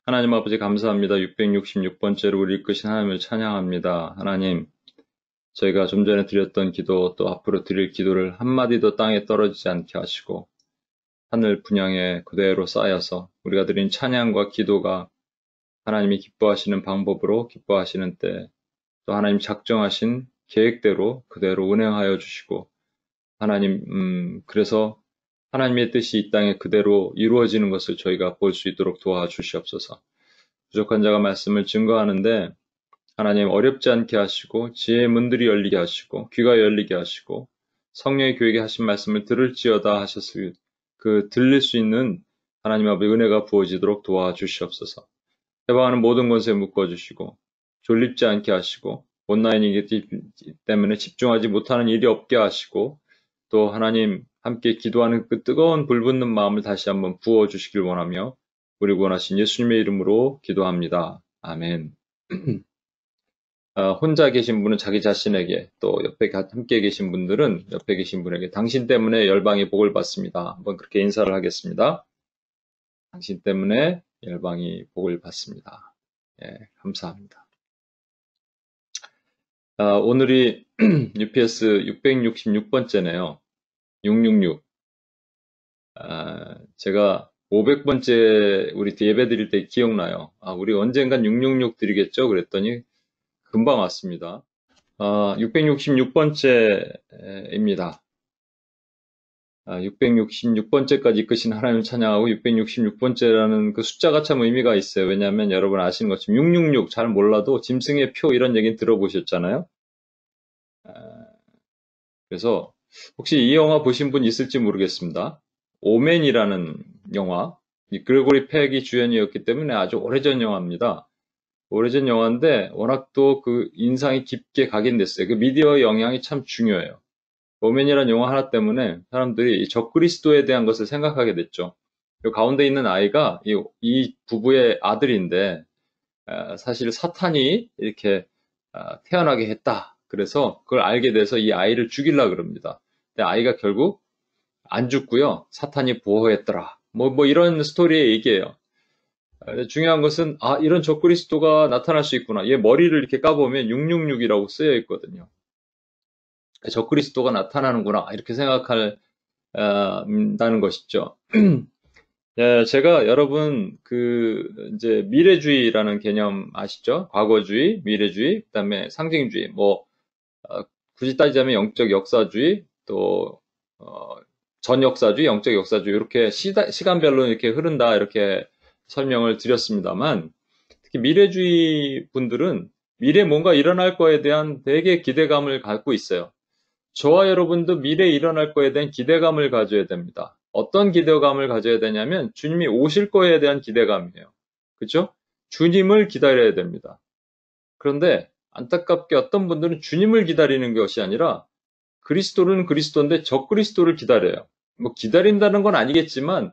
하나님 아버지 감사합니다. 666번째로 우리 이끄신 하나님을 찬양합니다. 하나님, 저희가 좀 전에 드렸던 기도 또 앞으로 드릴 기도를 한마디도 땅에 떨어지지 않게 하시고 하늘 분양에 그대로 쌓여서 우리가 드린 찬양과 기도가 하나님이 기뻐하시는 방법으로 기뻐하시는 때 또 하나님 작정하신 계획대로 그대로 운행하여 주시고 하나님, 그래서 하나님의 뜻이 이 땅에 그대로 이루어지는 것을 저희가 볼 수 있도록 도와주시옵소서. 부족한 자가 말씀을 증거하는데 하나님 어렵지 않게 하시고 지혜의 문들이 열리게 하시고 귀가 열리게 하시고 성령의 교회에 하신 말씀을 들을지어다 하셨을 들릴 수 있는 하나님 아버지 은혜가 부어지도록 도와주시옵소서. 해방하는 모든 것에 묶어주시고 졸립지 않게 하시고 온라인이기 때문에 집중하지 못하는 일이 없게 하시고 또 하나님 함께 기도하는 그 뜨거운 불붙는 마음을 다시 한번 부어주시길 원하며 우리 원하신 예수님의 이름으로 기도합니다. 아멘. 혼자 계신 분은 자기 자신에게 또 옆에 함께 계신 분들은 옆에 계신 분에게 당신 때문에 열방이 복을 받습니다. 한번 그렇게 인사를 하겠습니다. 당신 때문에 열방이 복을 받습니다. 예, 감사합니다. 오늘이 UPS 666번째네요. 666. 제가 500번째 우리 예배 드릴 때 기억나요. 우리 언젠간 666 드리겠죠? 그랬더니 금방 왔습니다. 666번째입니다. 666번째까지 이끄신 하나님을 찬양하고 666번째라는 그 숫자가 참 의미가 있어요. 왜냐하면 여러분 아시는 것처럼 666 잘 몰라도 짐승의 표 이런 얘기는 들어보셨잖아요. 그래서 혹시 이 영화 보신 분 있을지 모르겠습니다. 오맨이라는 영화, 그레고리 팩이 주연이었기 때문에 아주 오래전 영화입니다. 오래전 영화인데 워낙 또 그 인상이 깊게 각인됐어요. 그 미디어의 영향이 참 중요해요. 오맨이라는 영화 하나 때문에 사람들이 이 적그리스도에 대한 것을 생각하게 됐죠. 그 가운데 있는 아이가 이 부부의 아들인데 사실 사탄이 이렇게 태어나게 했다. 그래서 그걸 알게 돼서 이 아이를 죽이려고 그럽니다. 근데 아이가 결국 안 죽고요. 사탄이 보호했더라. 뭐 이런 스토리의 얘기예요. 중요한 것은 이런 적그리스도가 나타날 수 있구나. 얘 머리를 이렇게 까보면 666이라고 쓰여 있거든요. 적그리스도가 나타나는구나. 이렇게 생각한다는 것이죠. 제가 여러분 이제 미래주의라는 개념 아시죠? 과거주의, 미래주의, 그다음에 상징주의. 굳이 따지자면 영적 역사주의, 또 전역사주의, 영적 역사주의 이렇게 시간별로 이렇게 흐른다 이렇게 설명을 드렸습니다만 특히 미래주의 분들은 미래에 뭔가 일어날 거에 대한 되게 기대감을 갖고 있어요. 저와 여러분도 미래에 일어날 거에 대한 기대감을 가져야 됩니다. 어떤 기대감을 가져야 되냐면 주님이 오실 거에 대한 기대감이에요. 그렇죠? 주님을 기다려야 됩니다. 그런데 안타깝게 어떤 분들은 주님을 기다리는 것이 아니라 그리스도는 그리스도인데 적그리스도를 기다려요. 기다린다는 건 아니겠지만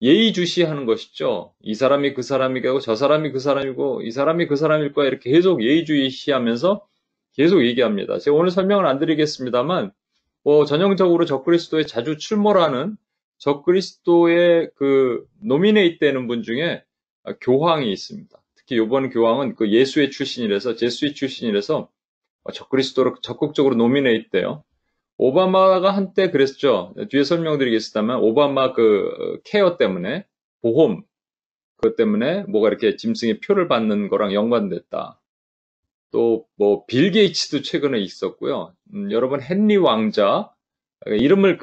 예의주시하는 것이죠. 이 사람이 그 사람이고 저 사람이 그 사람이고 이 사람이 그 사람일 거야 이렇게 계속 예의주시하면서 계속 얘기합니다. 제가 오늘 설명을 안 드리겠습니다만 전형적으로 적그리스도에 자주 출몰하는 적그리스도의 노미네이트 되는 분 중에 교황이 있습니다. 특히 이번 교황은 그 예수의 출신이라서 제수의 출신이라서 적그리스도로 적극적으로 노미네이트 돼요. 오바마가 한때 그랬죠. 뒤에 설명드리겠습니다만 오바마 케어 때문에 보험 그것 때문에 뭐가 이렇게 짐승의 표를 받는 거랑 연관됐다. 또 빌 게이츠도 최근에 있었고요. 여러분 헨리 왕자 이름을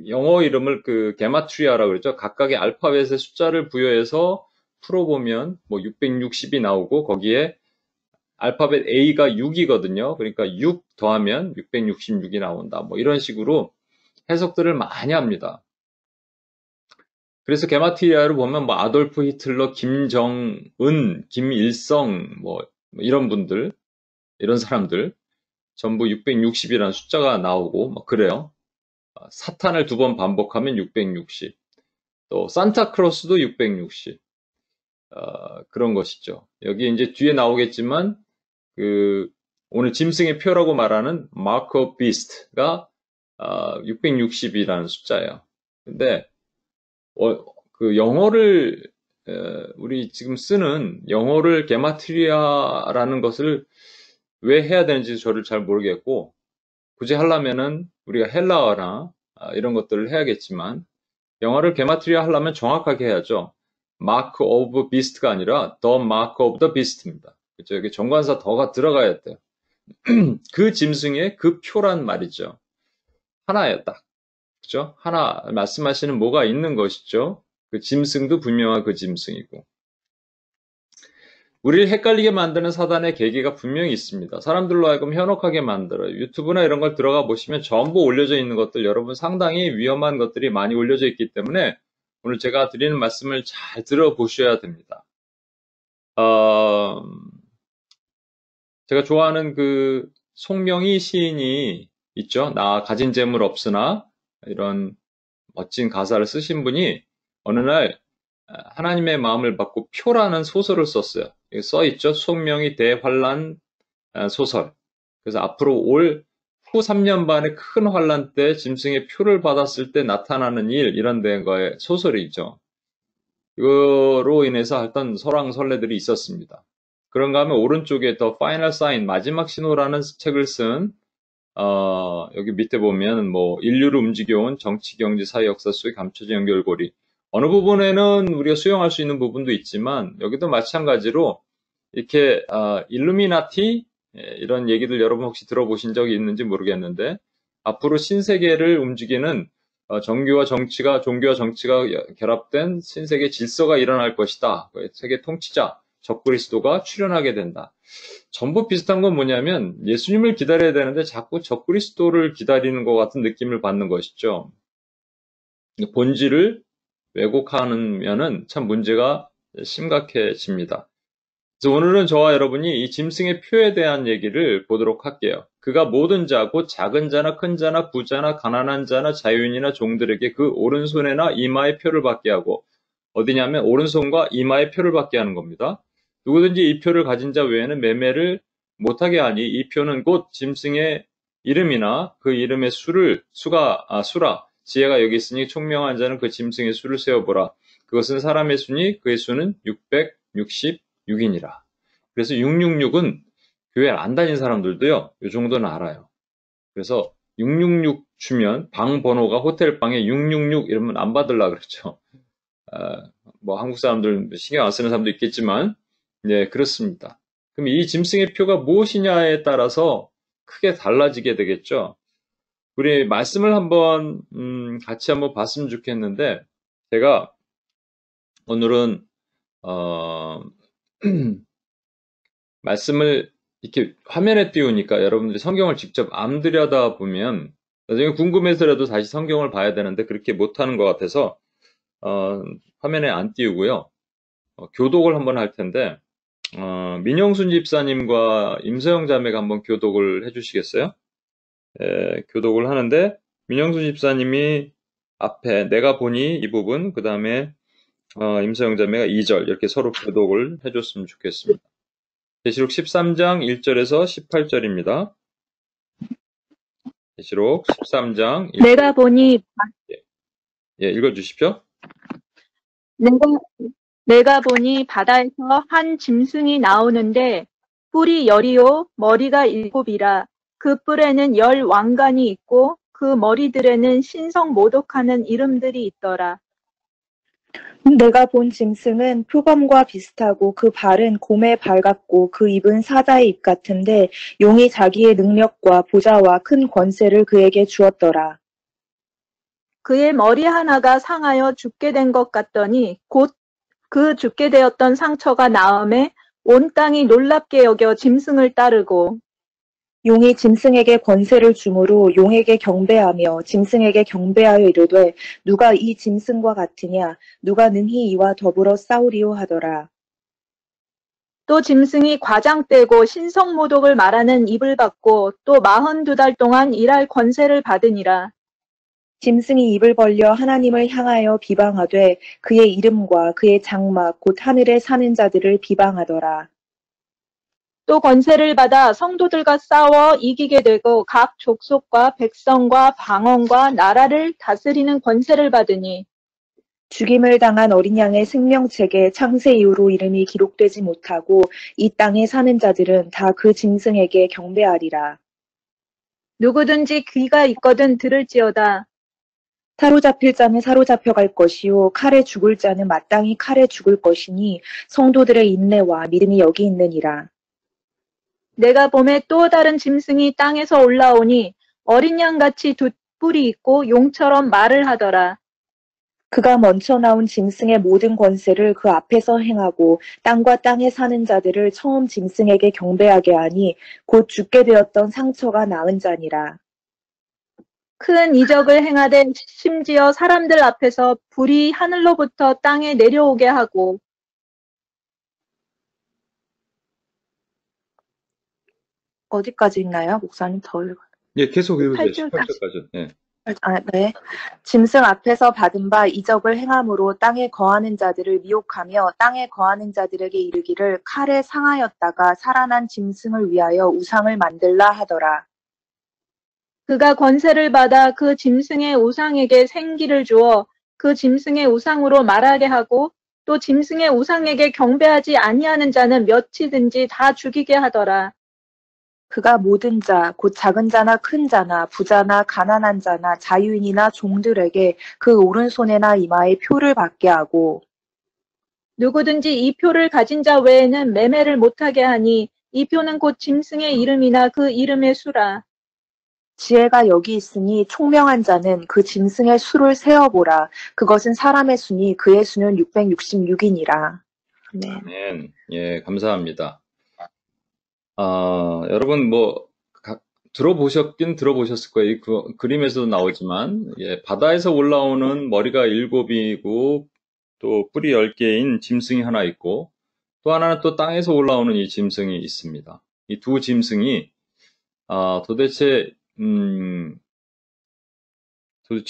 영어 이름을 게마트리아라고 그러죠. 각각의 알파벳의 숫자를 부여해서 풀어보면 660이 나오고 거기에 알파벳 A가 6이거든요. 그러니까 6 더하면 666이 나온다. 이런 식으로 해석들을 많이 합니다. 그래서 게마트리아를 보면 아돌프 히틀러, 김정은, 김일성 이런 분들, 이런 사람들 전부 660이라는 숫자가 나오고 그래요. 사탄을 2번 반복하면 660. 또 산타크로스도 660. 그런 것이죠. 여기 이제 뒤에 나오겠지만 오늘 짐승의 표라고 말하는 마크 오브 비스트가 660이라는 숫자예요. 근데 영어를 우리 지금 쓰는 영어를 게마트리아라는 것을 왜 해야 되는지 저를 잘 모르겠고, 굳이 하려면은 우리가 헬라어나 이런 것들을 해야겠지만, 영어를 게마트리아 하려면 정확하게 해야죠. 마크 오브 비스트가 아니라 더 마크 오브 더 비스트입니다. 그죠? 여기 정관사 더가 들어가야 돼요. 그 짐승의 그 표란 말이죠. 하나예요, 딱. 그죠? 하나 말씀하시는 뭐가 있는 것이죠. 그 짐승도 분명한 그 짐승이고. 우리를 헷갈리게 만드는 사단의 계기가 분명히 있습니다. 사람들로 하여금 현혹하게 만들어요. 유튜브나 이런 걸 들어가 보시면 전부 올려져 있는 것들, 여러분 상당히 위험한 것들이 많이 올려져 있기 때문에 오늘 제가 드리는 말씀을 잘 들어보셔야 됩니다. 제가 좋아하는 그 송명희 시인이 있죠. 나 가진 재물 없으나 이런 멋진 가사를 쓰신 분이 어느 날 하나님의 마음을 받고 표라는 소설을 썼어요. 여기 써 있죠. 송명희 대환란 소설. 그래서 앞으로 올 후 3년 반의 큰 환란 때 짐승의 표를 받았을 때 나타나는 일, 이런 거의 소설이죠. 이거로 인해서 어떤 설왕설래들이 있었습니다. 그런가 하면 오른쪽에 더 파이널 사인, 마지막 신호라는 책을 쓴 여기 밑에 보면 뭐 인류를 움직여온 정치, 경제, 사회, 역사 속의 감춰진 연결고리. 어느 부분에는 우리가 수용할 수 있는 부분도 있지만 여기도 마찬가지로 이렇게 일루미나티 이런 얘기들 여러분 혹시 들어보신 적이 있는지 모르겠는데 앞으로 신세계를 움직이는 종교와 정치가 결합된 신세계 질서가 일어날 것이다. 세계 통치자 적그리스도가 출현하게 된다. 전부 비슷한 건 뭐냐면 예수님을 기다려야 되는데 자꾸 적그리스도를 기다리는 것 같은 느낌을 받는 것이죠. 본질을 왜곡하면은 참 문제가 심각해집니다. 그래서 오늘은 저와 여러분이 이 짐승의 표에 대한 얘기를 보도록 할게요. 그가 모든 자, 곧 작은 자나 큰 자나 부자나 가난한 자나 자유인이나 종들에게 그 오른손에나 이마에 표를 받게 하고, 어디냐면 오른손과 이마에 표를 받게 하는 겁니다. 누구든지 이 표를 가진 자 외에는 매매를 못하게 하니 이 표는 곧 짐승의 이름이나 그 이름의 수라. 지혜가 여기 있으니 총명한 자는 그 짐승의 수를 세어보라. 그것은 사람의 수니 그의 수는 666이니라. 그래서 666은 교회를 안 다닌 사람들도요, 이 정도는 알아요. 그래서 666 주면 방 번호가 호텔 방에 666 이러면 안 받으려고 그러죠. 뭐 한국 사람들 신경 안 쓰는 사람도 있겠지만, 네, 그렇습니다. 그럼 이 짐승의 표가 무엇이냐에 따라서 크게 달라지게 되겠죠. 우리 말씀을 한번 같이 한번 봤으면 좋겠는데, 제가 오늘은 말씀을 이렇게 화면에 띄우니까 여러분들이 성경을 직접 안 들여다보면 나중에 궁금해서라도 다시 성경을 봐야 되는데 그렇게 못하는 것 같아서 화면에 안 띄우고요. 교독을 한번 할 텐데 민영순 집사님과 임서영 자매가 한번 교독을 해주시겠어요? 교독을 하는데 민영순 집사님이 앞에 내가 보니 이 부분, 그 다음에 임서영 자매가 2절 이렇게 서로 교독을 해줬으면 좋겠습니다. 계시록 13장 1절에서 18절입니다. 계시록 13장 1절. 내가 보니 읽어주십시오. 내가 보니 바다에서 한 짐승이 나오는데 뿔이 10이요 머리가 7이라. 그 뿔에는 10 왕관이 있고 그 머리들에는 신성 모독하는 이름들이 있더라. 내가 본 짐승은 표범과 비슷하고 그 발은 곰의 발 같고 그 입은 사자의 입 같은데 용이 자기의 능력과 보좌와 큰 권세를 그에게 주었더라. 그의 머리 하나가 상하여 죽게 된 것 같더니 곧 그 죽게 되었던 상처가 나음에 온 땅이 놀랍게 여겨 짐승을 따르고, 용이 짐승에게 권세를 주므로 용에게 경배하며 짐승에게 경배하여 이르되 누가 이 짐승과 같으냐 누가 능히 이와 더불어 싸우리요 하더라. 또 짐승이 과장되고 신성모독을 말하는 입을 받고 또 42달 동안 일할 권세를 받으니라. 짐승이 입을 벌려 하나님을 향하여 비방하되 그의 이름과 그의 장막 곧 하늘에 사는 자들을 비방하더라. 또 권세를 받아 성도들과 싸워 이기게 되고 각 족속과 백성과 방언과 나라를 다스리는 권세를 받으니 죽임을 당한 어린 양의 생명책에 창세 이후로 이름이 기록되지 못하고 이 땅에 사는 자들은 다 그 짐승에게 경배하리라. 누구든지 귀가 있거든 들을지어다. 사로잡힐 자는 사로잡혀 갈 것이요 칼에 죽을 자는 마땅히 칼에 죽을 것이니 성도들의 인내와 믿음이 여기 있느니라. 내가 봄에 또 다른 짐승이 땅에서 올라오니 어린 양같이 두 뿔이 있고 용처럼 말을 하더라. 그가 먼저 나온 짐승의 모든 권세를 그 앞에서 행하고 땅과 땅에 사는 자들을 처음 짐승에게 경배하게 하니 곧 죽게 되었던 상처가 나은 자니라. 큰 이적을 행하되 심지어 사람들 앞에서 불이 하늘로부터 땅에 내려오게 하고 어디까지 있나요? 목사님 더 읽어. 예, 계속 읽으세요. 18절까지. 18절까지. 예. 네. 짐승 앞에서 받은 바 이적을 행함으로 땅에 거하는 자들을 미혹하며 땅에 거하는 자들에게 이르기를 칼에 상하였다가 살아난 짐승을 위하여 우상을 만들라 하더라. 그가 권세를 받아 그 짐승의 우상에게 생기를 주어 그 짐승의 우상으로 말하게 하고 또 짐승의 우상에게 경배하지 아니하는 자는 몇이든지 다 죽이게 하더라. 그가 모든 자, 곧 작은 자나 큰 자나 부자나 가난한 자나 자유인이나 종들에게 그 오른손에나 이마에 표를 받게 하고 누구든지 이 표를 가진 자 외에는 매매를 못하게 하니 이 표는 곧 짐승의 이름이나 그 이름의 수라. 지혜가 여기 있으니 총명한 자는 그 짐승의 수를 세어보라. 그것은 사람의 수니 그의 수는 666이니라. 네. 아멘. 예, 감사합니다. 여러분 들어보셨을 거예요. 이 그림에서도 나오지만, 예, 바다에서 올라오는 머리가 7이고, 또 뿔이 10개인 짐승이 하나 있고, 또 하나는 또 땅에서 올라오는 이 짐승이 있습니다. 이 두 짐승이, 도대체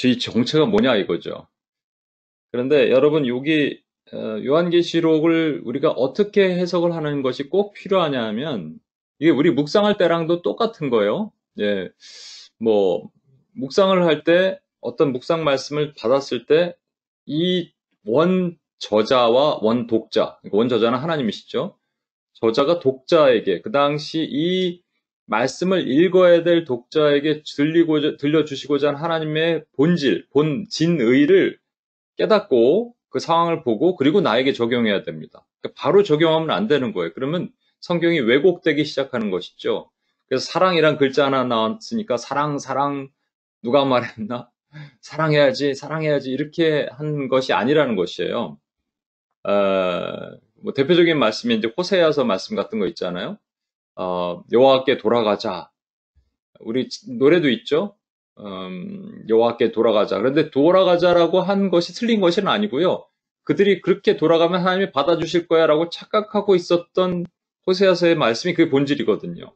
이 정체가 뭐냐 이거죠. 그런데 여러분, 여기, 요한계시록을 우리가 어떻게 해석을 하는 것이 꼭 필요하냐 하면, 이게 우리 묵상할 때랑도 똑같은 거예요. 예, 묵상을 할 때, 어떤 묵상 말씀을 받았을 때, 이 원저자와 원독자, 원저자는 하나님이시죠. 저자가 독자에게, 그 당시 이 말씀을 읽어야 될 독자에게 들려주시고자 한 하나님의 진의를 깨닫고, 그 상황을 보고, 그리고 나에게 적용해야 됩니다. 그러니까 바로 적용하면 안 되는 거예요. 그러면 성경이 왜곡되기 시작하는 것이죠. 그래서 사랑이란 글자 하나 나왔으니까 사랑 누가 말했나? 사랑해야지 이렇게 한 것이 아니라는 것이에요. 대표적인 말씀이 이제 호세아서 말씀 같은 거 있잖아요. 여호와께 돌아가자. 우리 노래도 있죠. 여호와께 돌아가자. 그런데 돌아가자라고 한 것이 틀린 것은 아니고요. 그들이 그렇게 돌아가면 하나님이 받아주실 거야 라고 착각하고 있었던 호세아서의 말씀이 그게 본질이거든요.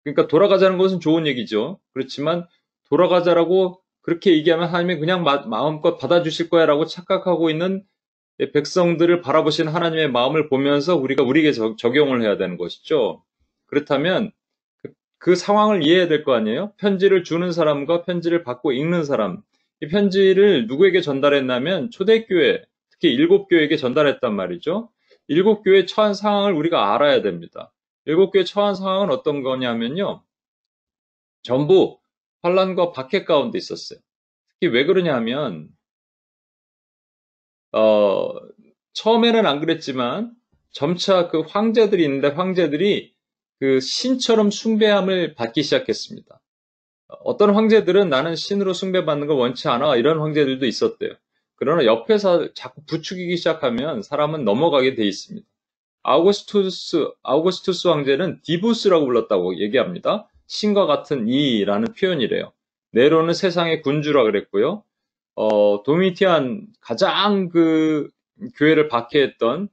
그러니까 돌아가자는 것은 좋은 얘기죠. 그렇지만 돌아가자라고 그렇게 얘기하면 하나님이 그냥 마음껏 받아주실 거야 라고 착각하고 있는 백성들을 바라보시는 하나님의 마음을 보면서 우리가 우리에게 적용을 해야 되는 것이죠. 그렇다면 그 상황을 이해해야 될 거 아니에요? 편지를 주는 사람과 편지를 받고 읽는 사람. 이 편지를 누구에게 전달했냐면 초대교회, 특히 7교회에게 전달했단 말이죠. 7교회에 처한 상황을 우리가 알아야 됩니다. 7교회에 처한 상황은 어떤 거냐면요. 전부 환난과 박해 가운데 있었어요. 특히 왜 그러냐면 처음에는 안 그랬지만 점차 그 황제들이 있는데 황제들이 그 신처럼 숭배함을 받기 시작했습니다. 어떤 황제들은 나는 신으로 숭배받는 걸 원치 않아 이런 황제들도 있었대요. 그러나 옆에서 자꾸 부추기기 시작하면 사람은 넘어가게 돼 있습니다. 아우구스투스 황제는 디부스라고 불렀다고 얘기합니다. 신과 같은 이라는 표현이래요. 네로는 세상의 군주라 그랬고요. 도미티안 가장 그 교회를 박해했던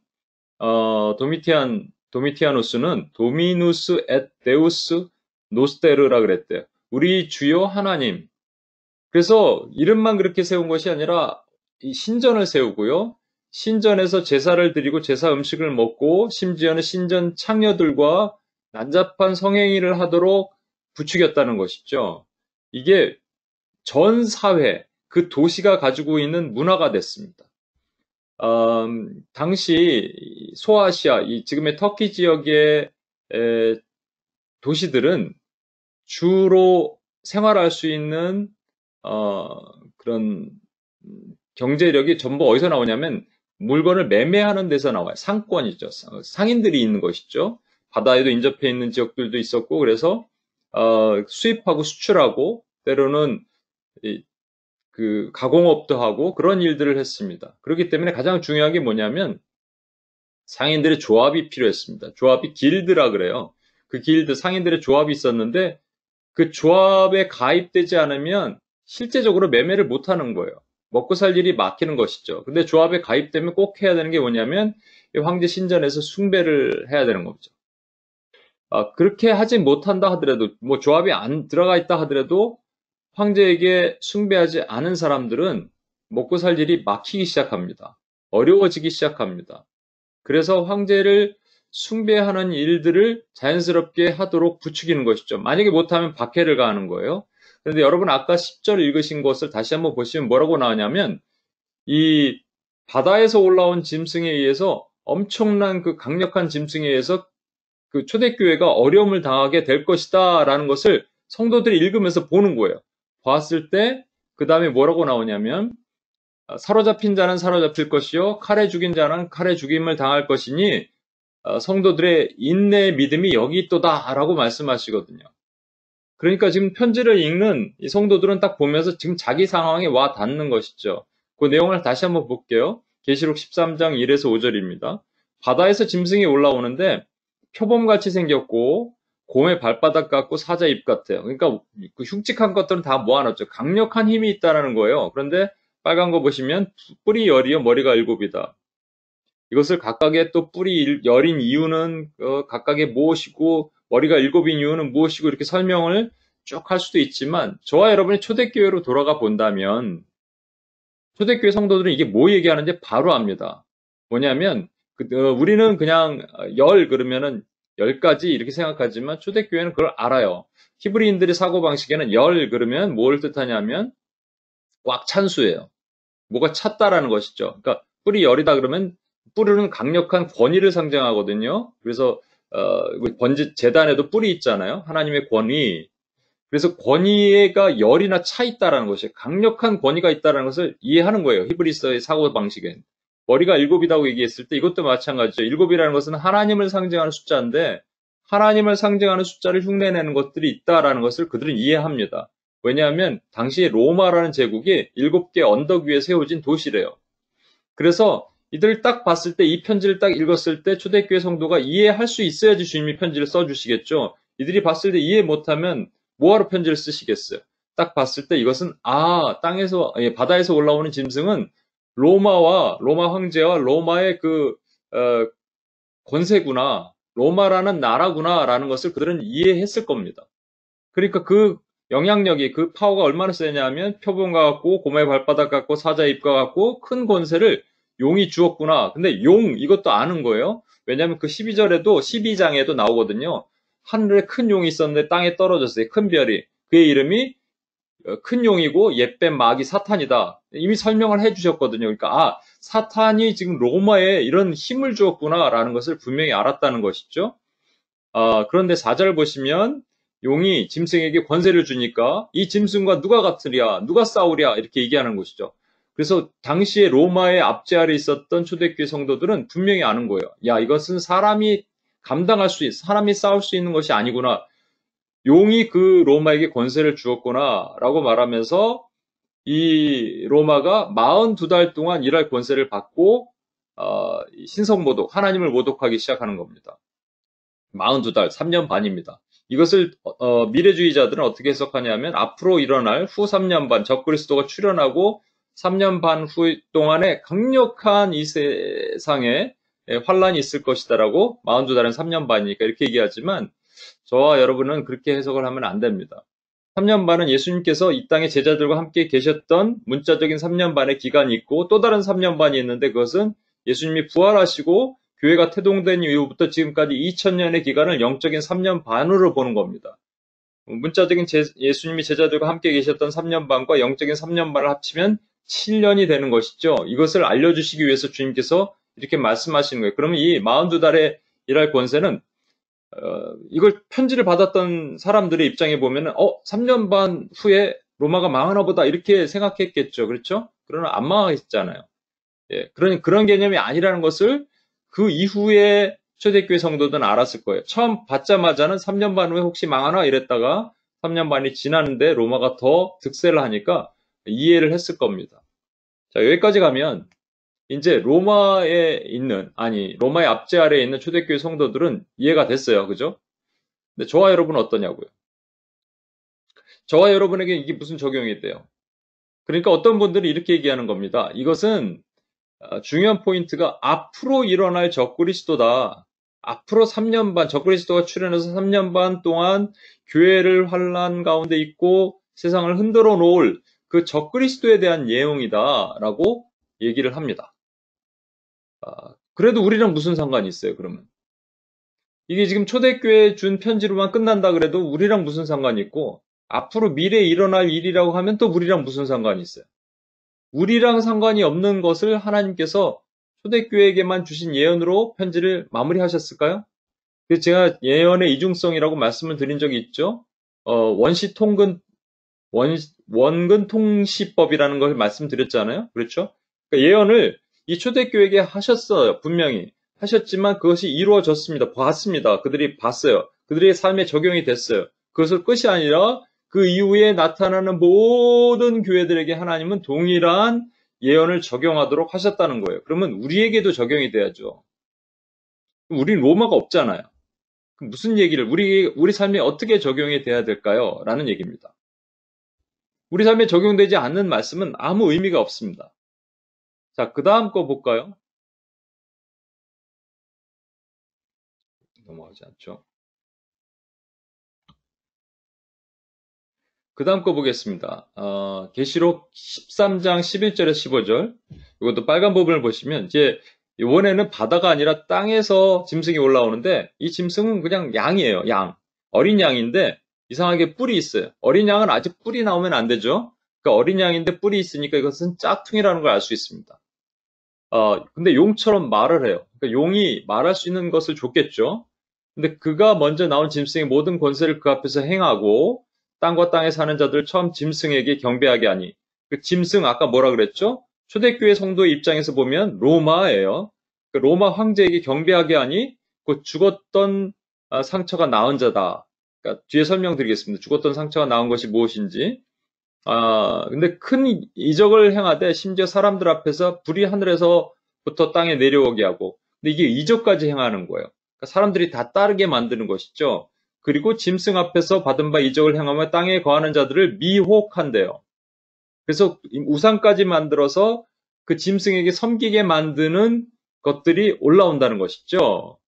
도미티아누스는 도미누스 et 데우스 노스테르라 그랬대요. 우리 주요 하나님. 그래서 이름만 그렇게 세운 것이 아니라 이 신전을 세우고요. 신전에서 제사를 드리고 제사 음식을 먹고 심지어는 신전 창녀들과 난잡한 성행위를 하도록 부추겼다는 것이죠. 이게 전 사회, 그 도시가 가지고 있는 문화가 됐습니다. 당시 소아시아, 지금의 터키 지역의 도시들은 주로 생활할 수 있는 그런 경제력이 전부 어디서 나오냐면 물건을 매매하는 데서 나와요. 상권이죠. 상인들이 있는 것이죠. 바다에도 인접해 있는 지역들도 있었고, 그래서 수입하고 수출하고 때로는 그 가공업도 하고 그런 일들을 했습니다. 그렇기 때문에 가장 중요한 게 뭐냐면 상인들의 조합이 필요했습니다. 조합이 길드라 그래요. 그 길드 상인들의 조합이 있었는데 그 조합에 가입되지 않으면 실제적으로 매매를 못 하는 거예요. 먹고 살 일이 막히는 것이죠. 근데 조합에 가입되면 꼭 해야 되는 게 뭐냐면 황제 신전에서 숭배를 해야 되는 거죠. 그렇게 하지 못한다 하더라도, 뭐 조합이 안 들어가 있다 하더라도 황제에게 숭배하지 않은 사람들은 먹고 살 일이 막히기 시작합니다. 어려워지기 시작합니다. 그래서 황제를 숭배하는 일들을 자연스럽게 하도록 부추기는 것이죠. 만약에 못하면 박해를 가하는 거예요. 그런데 여러분 아까 10절 읽으신 것을 다시 한번 보시면 뭐라고 나오냐면 이 바다에서 올라온 짐승에 의해서 엄청난 그 강력한 짐승에 의해서 그 초대교회가 어려움을 당하게 될 것이다 라는 것을 성도들이 읽으면서 보는 거예요. 봤을 때 그 다음에 뭐라고 나오냐면 사로잡힌 자는 사로잡힐 것이요 칼에 죽인 자는 칼에 죽임을 당할 것이니 성도들의 인내의 믿음이 여기 있도다 라고 말씀하시거든요. 그러니까 지금 편지를 읽는 이 성도들은 딱 보면서 지금 자기 상황에 와 닿는 것이죠. 그 내용을 다시 한번 볼게요. 계시록 13장 1에서 5절입니다. 바다에서 짐승이 올라오는데 표범같이 생겼고 곰의 발바닥 같고 사자 입 같아요. 그러니까 그 흉측한 것들은 다 모아놨죠. 강력한 힘이 있다는 거예요. 그런데 빨간 거 보시면 뿔이 열이요 머리가 일곱이다. 이것을 각각의 또 뿔이 열인 이유는 각각의 무엇이고 머리가 일곱인 이유는 무엇이고 이렇게 설명을 쭉 할 수도 있지만 저와 여러분이 초대교회로 돌아가 본다면 초대교회 성도들은 이게 뭐 얘기하는지 바로 압니다. 뭐냐면 우리는 그냥 열 그러면은 10가지 이렇게 생각하지만 초대교회는 그걸 알아요. 히브리인들의 사고방식에는 열 그러면 뭘 뜻하냐면 꽉 찬 수예요. 뭐가 찼다라는 것이죠. 그러니까 뿔이 열이다 그러면 뿔은 강력한 권위를 상징하거든요. 그래서 번지 제단에도 뿔이 있잖아요. 하나님의 권위. 그래서 권위가 열이나 차 있다라는 것이 강력한 권위가 있다라는 것을 이해하는 거예요. 히브리서의 사고 방식엔. 머리가 일곱이라고 얘기했을 때 이것도 마찬가지죠. 일곱이라는 것은 하나님을 상징하는 숫자인데 하나님을 상징하는 숫자를 흉내내는 것들이 있다라는 것을 그들은 이해합니다. 왜냐하면 당시 로마라는 제국이 7개 언덕 위에 세워진 도시래요. 그래서 이들을 딱 봤을 때 이 편지를 딱 읽었을 때 초대교회 성도가 이해할 수 있어야지 주님이 편지를 써주시겠죠. 이들이 봤을 때 이해 못하면 뭐하러 편지를 쓰시겠어요. 딱 봤을 때 이것은 바다에서 올라오는 짐승은 로마 황제와 로마의 권세구나, 로마라는 나라구나라는 것을 그들은 이해했을 겁니다. 그러니까 그 영향력이 그 파워가 얼마나 세냐면 표범과 같고 곰의 발바닥 같고 사자 입과 같고 큰 권세를 용이 주었구나. 근데 이것도 아는 거예요. 왜냐하면 그 12장에도 나오거든요. 하늘에 큰 용이 있었는데 땅에 떨어졌어요. 큰 별이. 그의 이름이 큰 용이고 옛뱀 마귀 사탄이다. 이미 설명을 해주셨거든요. 그러니까 사탄이 지금 로마에 이런 힘을 주었구나라는 것을 분명히 알았다는 것이죠. 그런데 4절 보시면 용이 짐승에게 권세를 주니까 이 짐승과 누가 같으랴, 누가 싸우랴 이렇게 얘기하는 것이죠. 그래서 당시에 로마의 압제 아래 있었던 초대교회 성도들은 분명히 아는 거예요. 야, 이것은 사람이 싸울 수 있는 것이 아니구나. 용이 그 로마에게 권세를 주었구나 라고 말하면서 이 로마가 42달 동안 일할 권세를 받고 신성모독, 하나님을 모독하기 시작하는 겁니다. 42달, 3년 반입니다. 이것을 미래주의자들은 어떻게 해석하냐면 앞으로 일어날 후 3년 반 적그리스도가 출현하고 3년 반 후 동안에 강력한 이 세상에 환란이 있을 것이다라고 42달은 3년 반이니까 이렇게 얘기하지만 저와 여러분은 그렇게 해석을 하면 안 됩니다. 3년 반은 예수님께서 이 땅의 제자들과 함께 계셨던 문자적인 3년 반의 기간이 있고 또 다른 3년 반이 있는데 그것은 예수님이 부활하시고 교회가 태동된 이후부터 지금까지 2000년의 기간을 영적인 3년 반으로 보는 겁니다. 문자적인 예수님이 제자들과 함께 계셨던 3년 반과 영적인 3년 반을 합치면 7년이 되는 것이죠. 이것을 알려주시기 위해서 주님께서 이렇게 말씀하시는 거예요. 그러면 이 42달에 일할 권세는 이걸 편지를 받았던 사람들의 입장에 보면은 3년 반 후에 로마가 망하나 보다 이렇게 생각했겠죠. 그렇죠? 그러나 안 망했잖아요. 예, 그런 개념이 아니라는 것을 그 이후에 초대교회 성도들은 알았을 거예요. 처음 받자마자는 3년 반 후에 혹시 망하나 이랬다가 3년 반이 지났는데 로마가 더 득세를 하니까 이해를 했을 겁니다. 자, 여기까지 가면 이제 로마의 앞제 아래에 있는 초대교회 성도들은 이해가 됐어요. 그죠? 근데 저와 여러분은 어떠냐고요? 저와 여러분에게 이게 무슨 적용이 돼요? 그러니까 어떤 분들이 이렇게 얘기하는 겁니다. 이것은 중요한 포인트가 앞으로 일어날 적그리스도다. 앞으로 3년 반, 적그리스도가 출현해서 3년 반 동안 교회를 환란 가운데 있고 세상을 흔들어 놓을 그 적그리스도에 대한 예언이다라고 얘기를 합니다. 그래도 우리랑 무슨 상관이 있어요, 그러면? 이게 지금 초대교회 준 편지로만 끝난다 그래도 우리랑 무슨 상관이 있고, 앞으로 미래에 일어날 일이라고 하면 또 우리랑 무슨 상관이 있어요? 우리랑 상관이 없는 것을 하나님께서 초대교회에게만 주신 예언으로 편지를 마무리하셨을까요? 그래서 제가 예언의 이중성이라고 말씀을 드린 적이 있죠. 원근통시법이라는 걸 말씀드렸잖아요. 그렇죠? 그러니까 예언을 이 초대교회에게 하셨어요. 분명히. 하셨지만 그것이 이루어졌습니다. 봤습니다. 그들이 봤어요. 그들의 삶에 적용이 됐어요. 그것을 끝이 아니라 그 이후에 나타나는 모든 교회들에게 하나님은 동일한 예언을 적용하도록 하셨다는 거예요. 그러면 우리에게도 적용이 돼야죠. 우린 로마가 없잖아요. 그럼 무슨 얘기를, 우리 삶에 어떻게 적용이 돼야 될까요? 라는 얘기입니다. 우리 삶에 적용되지 않는 말씀은 아무 의미가 없습니다. 자, 그 다음 거 볼까요? 넘어가지 않죠. 그 다음 거 보겠습니다. 계시록 13장 11절에서 15절. 이것도 빨간 부분을 보시면, 이제, 이번에는 바다가 아니라 땅에서 짐승이 올라오는데, 이 짐승은 그냥 양이에요, 양. 어린 양인데, 이상하게 뿔이 있어요. 어린 양은 아직 뿔이 나오면 안 되죠? 그러니까 어린 양인데 뿔이 있으니까 이것은 짝퉁이라는 걸 알 수 있습니다. 근데 용처럼 말을 해요. 그러니까 용이 말할 수 있는 것을 줬겠죠? 근데 그가 먼저 나온 짐승의 모든 권세를 그 앞에서 행하고, 땅과 땅에 사는 자들 처음 짐승에게 경배하게 하니, 그 짐승 아까 뭐라 그랬죠? 초대교회 성도의 입장에서 보면 로마예요. 그 로마 황제에게 경배하게 하니 그 죽었던 상처가 나은 자다. 그러니까 뒤에 설명드리겠습니다. 죽었던 상처가 나은 것이 무엇인지. 근데 큰 이적을 행하되 심지어 사람들 앞에서 불이 하늘에서부터 땅에 내려오게 하고, 근데 이게 이적까지 행하는 거예요. 그러니까 사람들이 다 따르게 만드는 것이죠. 그리고 짐승 앞에서 받은 바 이적을 행하며 땅에 거하는 자들을 미혹한대요. 그래서 우상까지 만들어서 그 짐승에게 섬기게 만드는 것들이 올라온다는 것이죠.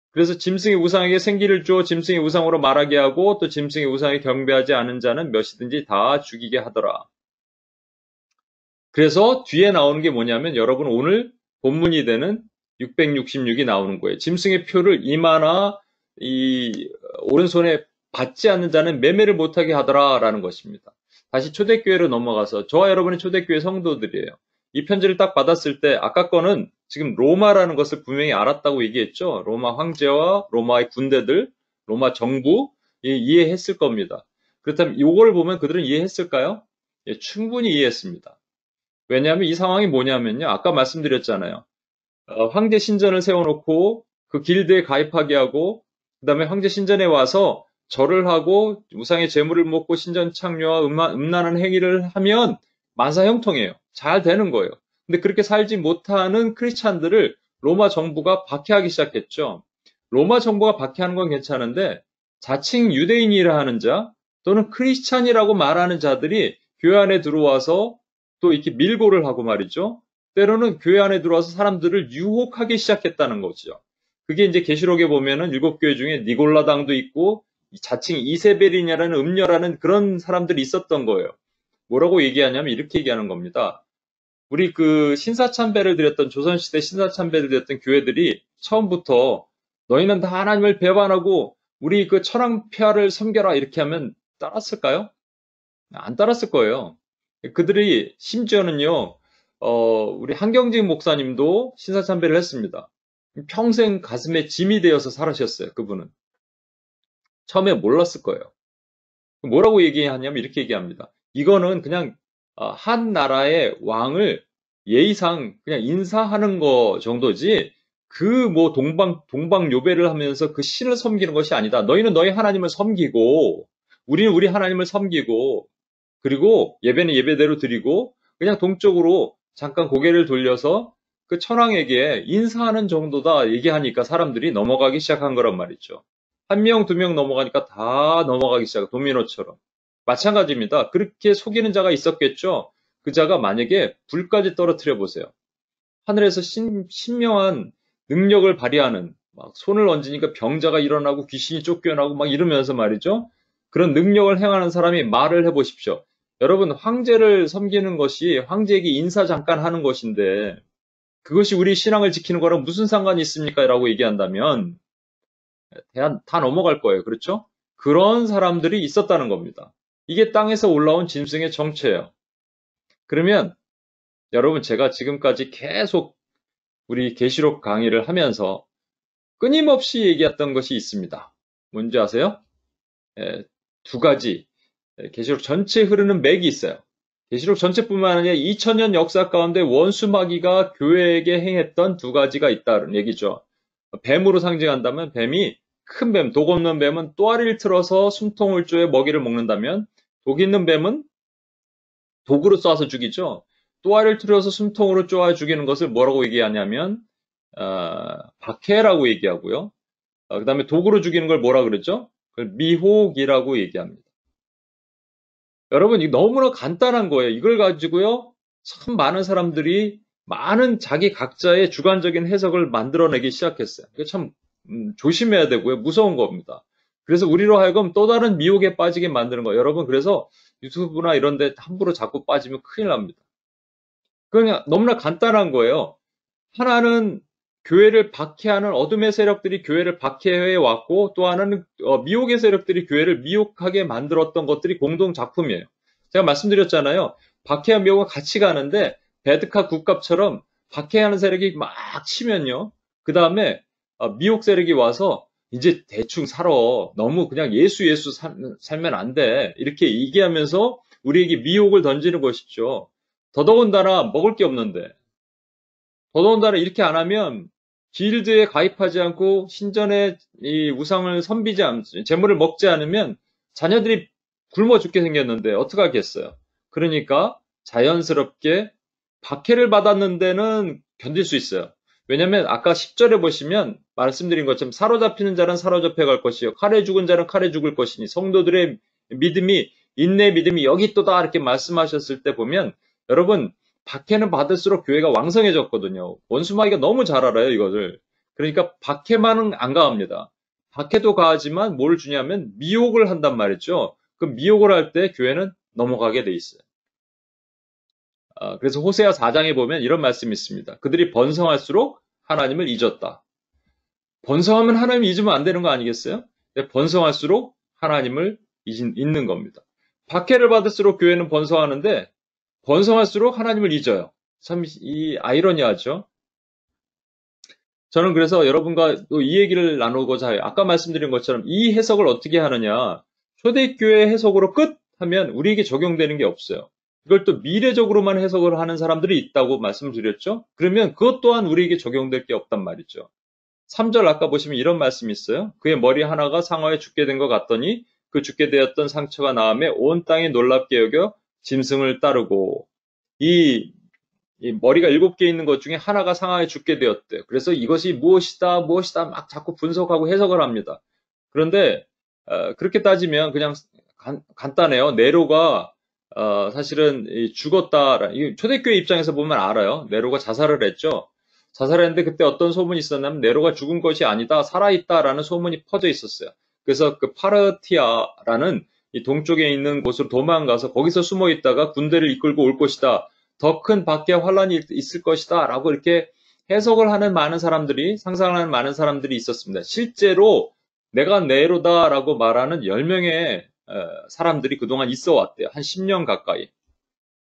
그래서 짐승의 우상에게 생기를 주어 짐승의 우상으로 말하게 하고 또 짐승의 우상에 경배하지 않은 자는 몇이든지 다 죽이게 하더라. 그래서 뒤에 나오는 게 뭐냐면 여러분 오늘 본문이 되는 666이 나오는 거예요. 짐승의 표를 이마나 이 오른손에 받지 않는 자는 매매를 못하게 하더라라는 것입니다. 다시 초대교회로 넘어가서 저와 여러분이 초대교회 성도들이에요. 이 편지를 딱 받았을 때 아까 거는 지금 로마라는 것을 분명히 알았다고 얘기했죠. 로마 황제와 로마의 군대들, 로마 정부 이해했을 겁니다. 그렇다면 이걸 보면 그들은 이해했을까요? 예, 충분히 이해했습니다. 왜냐하면 이 상황이 뭐냐면요. 아까 말씀드렸잖아요. 황제 신전을 세워놓고 그 길드에 가입하게 하고 그 다음에 황제 신전에 와서 절을 하고 우상의 제물을 먹고 신전 창녀와 음란한 행위를 하면 만사 형통이에요. 잘 되는 거예요. 근데 그렇게 살지 못하는 크리스찬들을 로마 정부가 박해하기 시작했죠. 로마 정부가 박해하는 건 괜찮은데 자칭 유대인이라 하는 자 또는 크리스찬이라고 말하는 자들이 교회 안에 들어와서 또 이렇게 밀고를 하고 말이죠. 때로는 교회 안에 들어와서 사람들을 유혹하기 시작했다는 거죠. 그게 이제 계시록에 보면은 7교회 중에 니골라당도 있고 자칭 이세벨이냐라는 음녀라는 그런 사람들이 있었던 거예요. 뭐라고 얘기하냐면 이렇게 얘기하는 겁니다. 우리 그 신사참배를 드렸던 조선시대 신사참배를 드렸던 교회들이 처음부터 너희는 다 하나님을 배반하고 우리 그 천황폐하를 섬겨라 이렇게 하면 따랐을까요? 안 따랐을 거예요. 그들이 심지어는요, 우리 한경직 목사님도 신사참배를 했습니다. 평생 가슴에 짐이 되어서 살아셨어요, 그분은. 처음에 몰랐을 거예요. 뭐라고 얘기하냐면 이렇게 얘기합니다. 이거는 그냥 한 나라의 왕을 예의상 그냥 인사하는 거 정도지 그 뭐 동방요배를 하면서 그 신을 섬기는 것이 아니다. 너희는 너희 하나님을 섬기고 우리는 우리 하나님을 섬기고 그리고 예배는 예배대로 드리고 그냥 동쪽으로 잠깐 고개를 돌려서 그 천황에게 인사하는 정도다 얘기하니까 사람들이 넘어가기 시작한 거란 말이죠. 한 명, 두 명 넘어가니까 다 넘어가기 시작, 도미노처럼. 마찬가지입니다. 그렇게 속이는 자가 있었겠죠? 그 자가 만약에 불까지 떨어뜨려 보세요. 하늘에서 신명한 능력을 발휘하는, 막 손을 얹으니까 병자가 일어나고 귀신이 쫓겨나고 막 이러면서 말이죠. 그런 능력을 행하는 사람이 말을 해보십시오. 여러분, 황제를 섬기는 것이 황제에게 인사 잠깐 하는 것인데, 그것이 우리 신앙을 지키는 거랑 무슨 상관이 있습니까? 라고 얘기한다면, 다 넘어갈 거예요. 그렇죠? 그런 사람들이 있었다는 겁니다. 이게 땅에서 올라온 짐승의 정체예요. 그러면 여러분 제가 지금까지 계속 우리 계시록 강의를 하면서 끊임없이 얘기했던 것이 있습니다. 뭔지 아세요? 두 가지. 계시록 전체에 흐르는 맥이 있어요. 계시록 전체뿐만 아니라 2000년 역사 가운데 원수마귀가 교회에게 행했던 두 가지가 있다는 얘기죠. 뱀으로 상징한다면 뱀이 큰 뱀, 독 없는 뱀은 또아리를 틀어서 숨통을 쪼여 먹이를 먹는다면 독 있는 뱀은 독으로 쏴서 죽이죠. 또아리를 틀어서 숨통으로 쪼아 죽이는 것을 뭐라고 얘기하냐면 박해라고 얘기하고요. 그 다음에 독으로 죽이는 걸 뭐라 그러죠? 미혹이라고 얘기합니다. 여러분, 이거 너무나 간단한 거예요. 이걸 가지고요, 참 많은 사람들이 많은 자기 각자의 주관적인 해석을 만들어내기 시작했어요. 이게 참 조심해야 되고요. 무서운 겁니다. 그래서 우리로 하여금 또 다른 미혹에 빠지게 만드는 거예요. 여러분, 그래서 유튜브나 이런 데 함부로 자꾸 빠지면 큰일 납니다. 그냥 너무나 간단한 거예요. 하나는 교회를 박해하는 어둠의 세력들이 교회를 박해해 왔고 또 하나는 미혹의 세력들이 교회를 미혹하게 만들었던 것들이 공동 작품이에요. 제가 말씀드렸잖아요. 박해와 미혹은 같이 가는데 베드카 국갑처럼 박해하는 세력이 막 치면요. 그 다음에 미혹 세력이 와서 이제 대충 살아. 너무 그냥 예수 살면 안 돼. 이렇게 얘기하면서 우리에게 미혹을 던지는 것이죠. 더더군다나 먹을 게 없는데. 더더군다나 이렇게 안 하면 길드에 가입하지 않고 신전의 이 우상을 섬기지 않지, 재물을 먹지 않으면 자녀들이 굶어 죽게 생겼는데 어떡하겠어요. 그러니까 자연스럽게 박해를 받았는 데는 견딜 수 있어요. 왜냐하면 아까 10절에 보시면 말씀드린 것처럼 사로잡히는 자는 사로잡혀 갈 것이요 칼에 죽은 자는 칼에 죽을 것이니 성도들의 믿음이 인내 믿음이 여기 있도다 이렇게 말씀하셨을 때 보면 여러분 박해는 받을수록 교회가 왕성해졌거든요. 원수마귀가 너무 잘 알아요, 이것을. 그러니까 박해만은 안 가합니다. 박해도 가하지만 뭘 주냐면 미혹을 한단 말이죠. 그 미혹을 할 때 교회는 넘어가게 돼 있어요. 그래서 호세아 4장에 보면 이런 말씀이 있습니다. 그들이 번성할수록 하나님을 잊었다. 번성하면 하나님을 잊으면 안 되는 거 아니겠어요? 번성할수록 하나님을 잊는 겁니다. 박해를 받을수록 교회는 번성하는데 번성할수록 하나님을 잊어요. 참 이 아이러니하죠. 저는 그래서 여러분과 또 이 얘기를 나누고자 해요. 아까 말씀드린 것처럼 이 해석을 어떻게 하느냐. 초대교회 해석으로 끝 하면 우리에게 적용되는 게 없어요. 이걸 또 미래적으로만 해석을 하는 사람들이 있다고 말씀드렸죠. 그러면 그것 또한 우리에게 적용될 게 없단 말이죠. 3절 아까 보시면 이런 말씀이 있어요. 그의 머리 하나가 상하에 죽게 된 것 같더니 그 죽게 되었던 상처가 나음에 온 땅이 놀랍게 여겨 짐승을 따르고 이 머리가 7개 있는 것 중에 하나가 상하에 죽게 되었대요. 그래서 이것이 무엇이다 막 자꾸 분석하고 해석을 합니다. 그런데 그렇게 따지면 그냥 간단해요. 네로가 사실은 죽었다. 초대교회 입장에서 보면 알아요. 네로가 자살을 했죠. 자살했는데 그때 어떤 소문이 있었냐면 네로가 죽은 것이 아니다. 살아있다라는 소문이 퍼져 있었어요. 그래서 그 파르티아라는 이 동쪽에 있는 곳으로 도망가서 거기서 숨어 있다가 군대를 이끌고 올 것이다. 더 큰 박해와 환란이 있을 것이다. 라고 이렇게 해석을 하는 많은 사람들이, 상상을 하는 많은 사람들이 있었습니다. 실제로 내가 네로다라고 말하는 10명의 사람들이 그동안 있어 왔대요. 한 10년 가까이.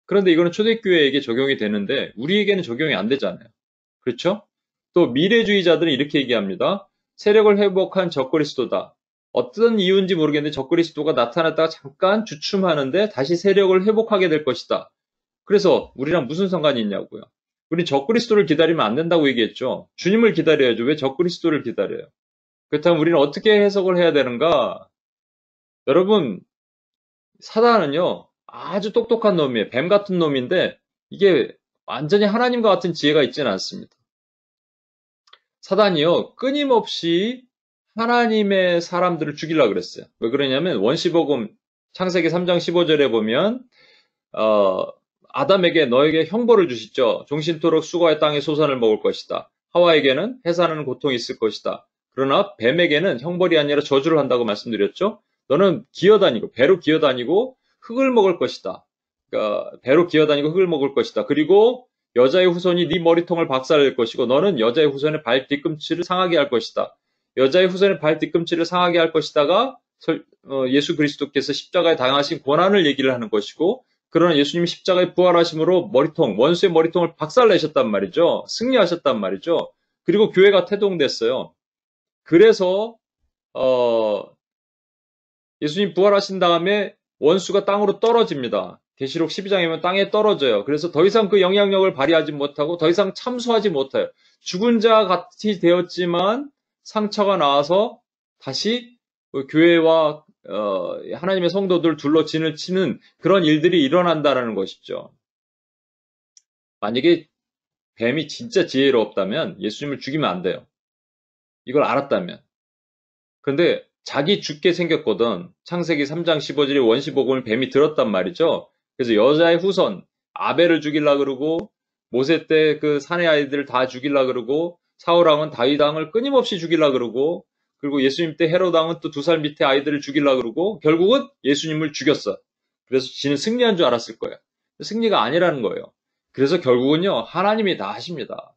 그런데 이거는 초대교회에게 적용이 되는데 우리에게는 적용이 안 되잖아요. 그렇죠? 또 미래주의자들은 이렇게 얘기합니다. 세력을 회복한 적그리스도다. 어떤 이유인지 모르겠는데 적그리스도가 나타났다가 잠깐 주춤하는데 다시 세력을 회복하게 될 것이다. 그래서 우리랑 무슨 상관이 있냐고요. 우리 적그리스도를 기다리면 안 된다고 얘기했죠. 주님을 기다려야죠. 왜 적그리스도를 기다려요? 그렇다면 우리는 어떻게 해석을 해야 되는가? 여러분, 사단은요, 아주 똑똑한 놈이에요. 뱀 같은 놈인데, 이게 완전히 하나님과 같은 지혜가 있지는 않습니다. 사단이요, 끊임없이 하나님의 사람들을 죽이려고 그랬어요. 왜 그러냐면, 원시복음 창세기 3장 15절에 보면, 아담에게 너에게 형벌을 주시죠. 종신토록 수고의 땅의 소산을 먹을 것이다. 하와에게는 해산하는 고통이 있을 것이다. 그러나 뱀에게는 형벌이 아니라 저주를 한다고 말씀드렸죠. 너는 기어다니고 배로 기어다니고 흙을 먹을 것이다. 그러니까 배로 기어다니고 흙을 먹을 것이다. 그리고 여자의 후손이 네 머리통을 박살낼 것이고 너는 여자의 후손의 발 뒤꿈치를 상하게 할 것이다. 여자의 후손의 발 뒤꿈치를 상하게 할 것이다가 예수 그리스도께서 십자가에 당하신 고난을 얘기를 하는 것이고 그러나 예수님이 십자가에 부활하심으로 원수의 머리통을 박살내셨단 말이죠. 승리하셨단 말이죠. 그리고 교회가 태동됐어요. 그래서 예수님 부활하신 다음에 원수가 땅으로 떨어집니다. 계시록 12장이면 땅에 떨어져요. 그래서 더 이상 그 영향력을 발휘하지 못하고 더 이상 참수하지 못해요. 죽은 자 같이 되었지만 상처가 나와서 다시 교회와 하나님의 성도들 둘러 진을 치는 그런 일들이 일어난다는 것이죠. 만약에 뱀이 진짜 지혜롭다면 예수님을 죽이면 안 돼요. 이걸 알았다면. 그런데 자기 죽게 생겼거든. 창세기 3장 15절에 원시복음을 뱀이 들었단 말이죠. 그래서 여자의 후손 아벨을 죽이려고 그러고 모세 때 그 사내 아이들을 다 죽이려고 그러고 사울왕은 다윗 왕을 끊임없이 죽이려고 그러고 그리고 예수님 때 헤롯 왕은 또 2살 밑에 아이들을 죽이려고 그러고 결국은 예수님을 죽였어. 그래서 지는 승리한 줄 알았을 거예요. 승리가 아니라는 거예요. 그래서 결국은요 하나님이 다 하십니다.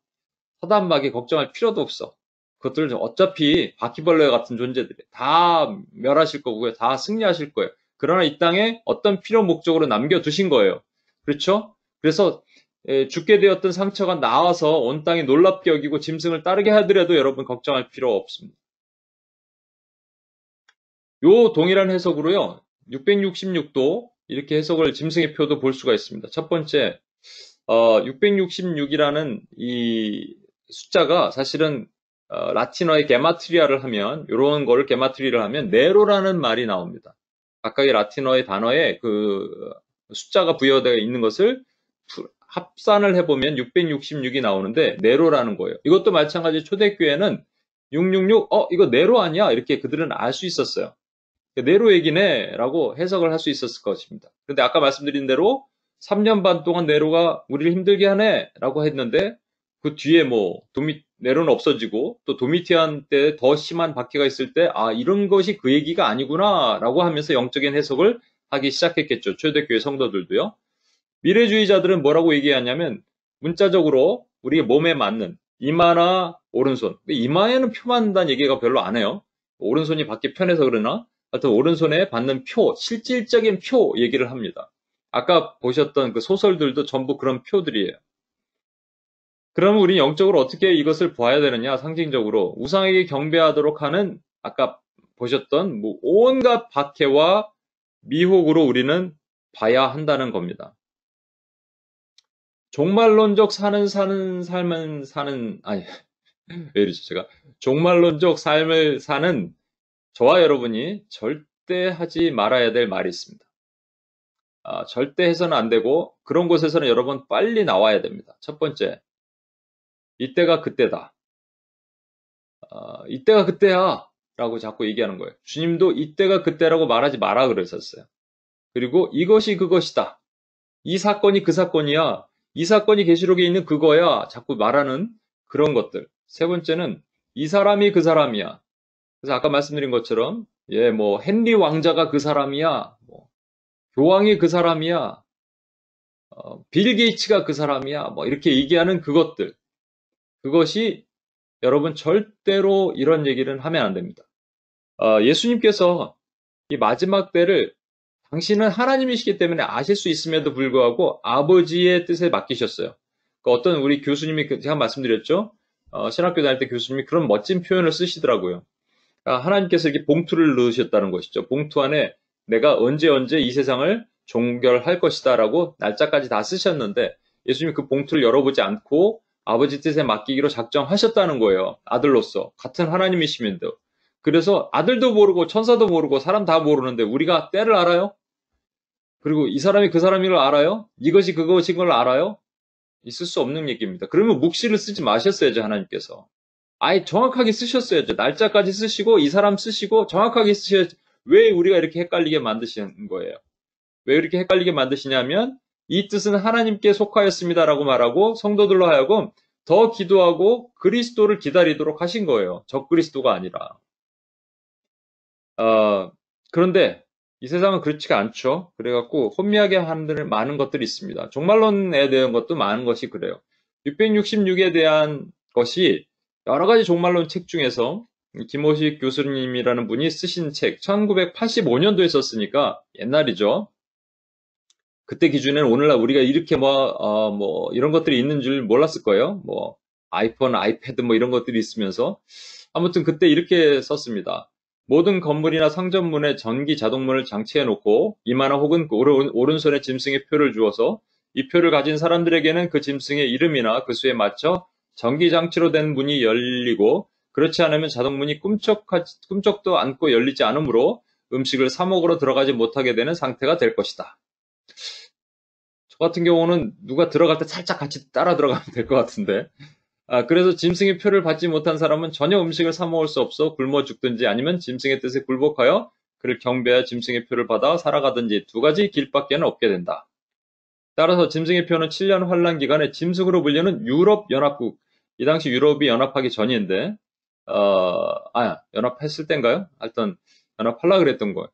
사단마귀 걱정할 필요도 없어. 그것들 어차피 바퀴벌레 같은 존재들이 다 멸하실 거고요. 다 승리하실 거예요. 그러나 이 땅에 어떤 필요 목적으로 남겨두신 거예요. 그렇죠? 그래서 죽게 되었던 상처가 나와서 온 땅이 놀랍게 여기고 짐승을 따르게 하더라도 여러분 걱정할 필요 없습니다. 요 동일한 해석으로요. 666도 이렇게 해석을 짐승의 표도 볼 수가 있습니다. 첫 번째 666이라는 이 숫자가 사실은 라틴어의 게마트리아를 하면 이런 거를 게마트리를 하면 네로라는 말이 나옵니다. 각각의 라틴어의 단어에 그 숫자가 부여되어 있는 것을 합산을 해보면 666이 나오는데 네로라는 거예요. 이것도 마찬가지 초대교회는 666 이거 네로 아니야? 이렇게 그들은 알 수 있었어요. 네로 얘기네 라고 해석을 할 수 있었을 것입니다. 그런데 아까 말씀드린 대로 3년 반 동안 네로가 우리를 힘들게 하네 라고 했는데 그 뒤에 네로는 없어지고 또 도미티안 때 더 심한 박해가 있을 때 이런 것이 그 얘기가 아니구나 라고 하면서 영적인 해석을 하기 시작했겠죠. 초대교회 성도들도요. 미래주의자들은 뭐라고 얘기하냐면 문자적으로 우리 몸에 맞는 이마나 오른손. 이마에는 표 맞는다는 얘기가 별로 안 해요. 오른손이 받기 편해서 그러나 하여튼 오른손에 받는 표, 실질적인 표 얘기를 합니다. 아까 보셨던 그 소설들도 전부 그런 표들이에요. 그러면 우리는 영적으로 어떻게 이것을 봐야 되느냐? 상징적으로 우상에게 경배하도록 하는 아까 보셨던 온갖 박해와 미혹으로 우리는 봐야 한다는 겁니다. 종말론적 왜 이러지 제가? 종말론적 삶을 사는 저와 여러분이 절대 하지 말아야 될 말이 있습니다. 절대 해서는 안 되고 그런 곳에서는 여러분 빨리 나와야 됩니다. 첫 번째, 이때가 그때다. 이때가 그때야 라고 자꾸 얘기하는 거예요. 주님도 이때가 그때라고 말하지 마라 그러셨어요. 그리고 이것이 그것이다. 이 사건이 그 사건이야. 이 사건이 계시록에 있는 그거야. 자꾸 말하는 그런 것들. 세 번째는 이 사람이 그 사람이야. 그래서 아까 말씀드린 것처럼 헨리 왕자가 그 사람이야. 교황이 그 사람이야. 빌 게이츠가 그 사람이야. 이렇게 얘기하는 그것들. 그것이 여러분 절대로 이런 얘기를 하면 안 됩니다. 예수님께서 이 마지막 때를 당신은 하나님이시기 때문에 아실 수 있음에도 불구하고 아버지의 뜻에 맡기셨어요. 그 어떤 우리 교수님이 제가 말씀드렸죠. 신학교 다닐 때 교수님이 그런 멋진 표현을 쓰시더라고요. 하나님께서 이렇게 봉투를 넣으셨다는 것이죠. 봉투 안에 내가 언제 이 세상을 종결할 것이다라고 날짜까지 다 쓰셨는데 예수님이 그 봉투를 열어보지 않고 아버지 뜻에 맡기기로 작정하셨다는 거예요. 아들로서 같은 하나님이시면도. 그래서 아들도 모르고 천사도 모르고 사람 다 모르는데 우리가 때를 알아요? 그리고 이 사람이 그 사람인 걸 알아요? 이것이 그것인 걸 알아요? 있을 수 없는 얘기입니다. 그러면 묵시를 쓰지 마셨어야죠, 하나님께서. 아예 정확하게 쓰셨어야죠. 날짜까지 쓰시고 이 사람 쓰시고 정확하게 쓰셔야죠. 왜 우리가 이렇게 헷갈리게 만드시는 거예요? 왜 이렇게 헷갈리게 만드시냐면 이 뜻은 하나님께 속하였습니다라고 말하고 성도들로 하여금 더 기도하고 그리스도를 기다리도록 하신 거예요. 적그리스도가 아니라. 그런데 이 세상은 그렇지가 않죠. 그래갖고 혼미하게 하는 많은 것들이 있습니다. 종말론에 대한 것도 많은 것이 그래요. 666에 대한 것이 여러 가지 종말론 책 중에서 김호식 교수님이라는 분이 쓰신 책 1985년도에 썼으니까 옛날이죠. 그때 기준에는 오늘날 우리가 이렇게 이런 것들이 있는 줄 몰랐을 거예요. 뭐 아이폰, 아이패드 뭐 이런 것들이 있으면서 아무튼 그때 이렇게 썼습니다. 모든 건물이나 상점문에 전기 자동문을 장치해 놓고 이마나 혹은 오른손에 짐승의 표를 주어서 이 표를 가진 사람들에게는 그 짐승의 이름이나 그 수에 맞춰 전기 장치로 된 문이 열리고 그렇지 않으면 자동문이 꿈쩍도 않고 열리지 않으므로 음식을 사 먹으러 들어가지 못하게 되는 상태가 될 것이다. 저 같은 경우는 누가 들어갈 때 살짝 같이 따라 들어가면 될 것 같은데. 그래서 짐승의 표를 받지 못한 사람은 전혀 음식을 사 먹을 수 없어 굶어 죽든지 아니면 짐승의 뜻에 굴복하여 그를 경배하여 짐승의 표를 받아 살아가든지 두 가지 길밖에는 없게 된다. 따라서 짐승의 표는 7년 환란 기간에 짐승으로 불리는 유럽연합국, 이 당시 유럽이 연합하기 전인데, 연합했을 땐가요? 하여튼 연합하려고 그랬던 거예요.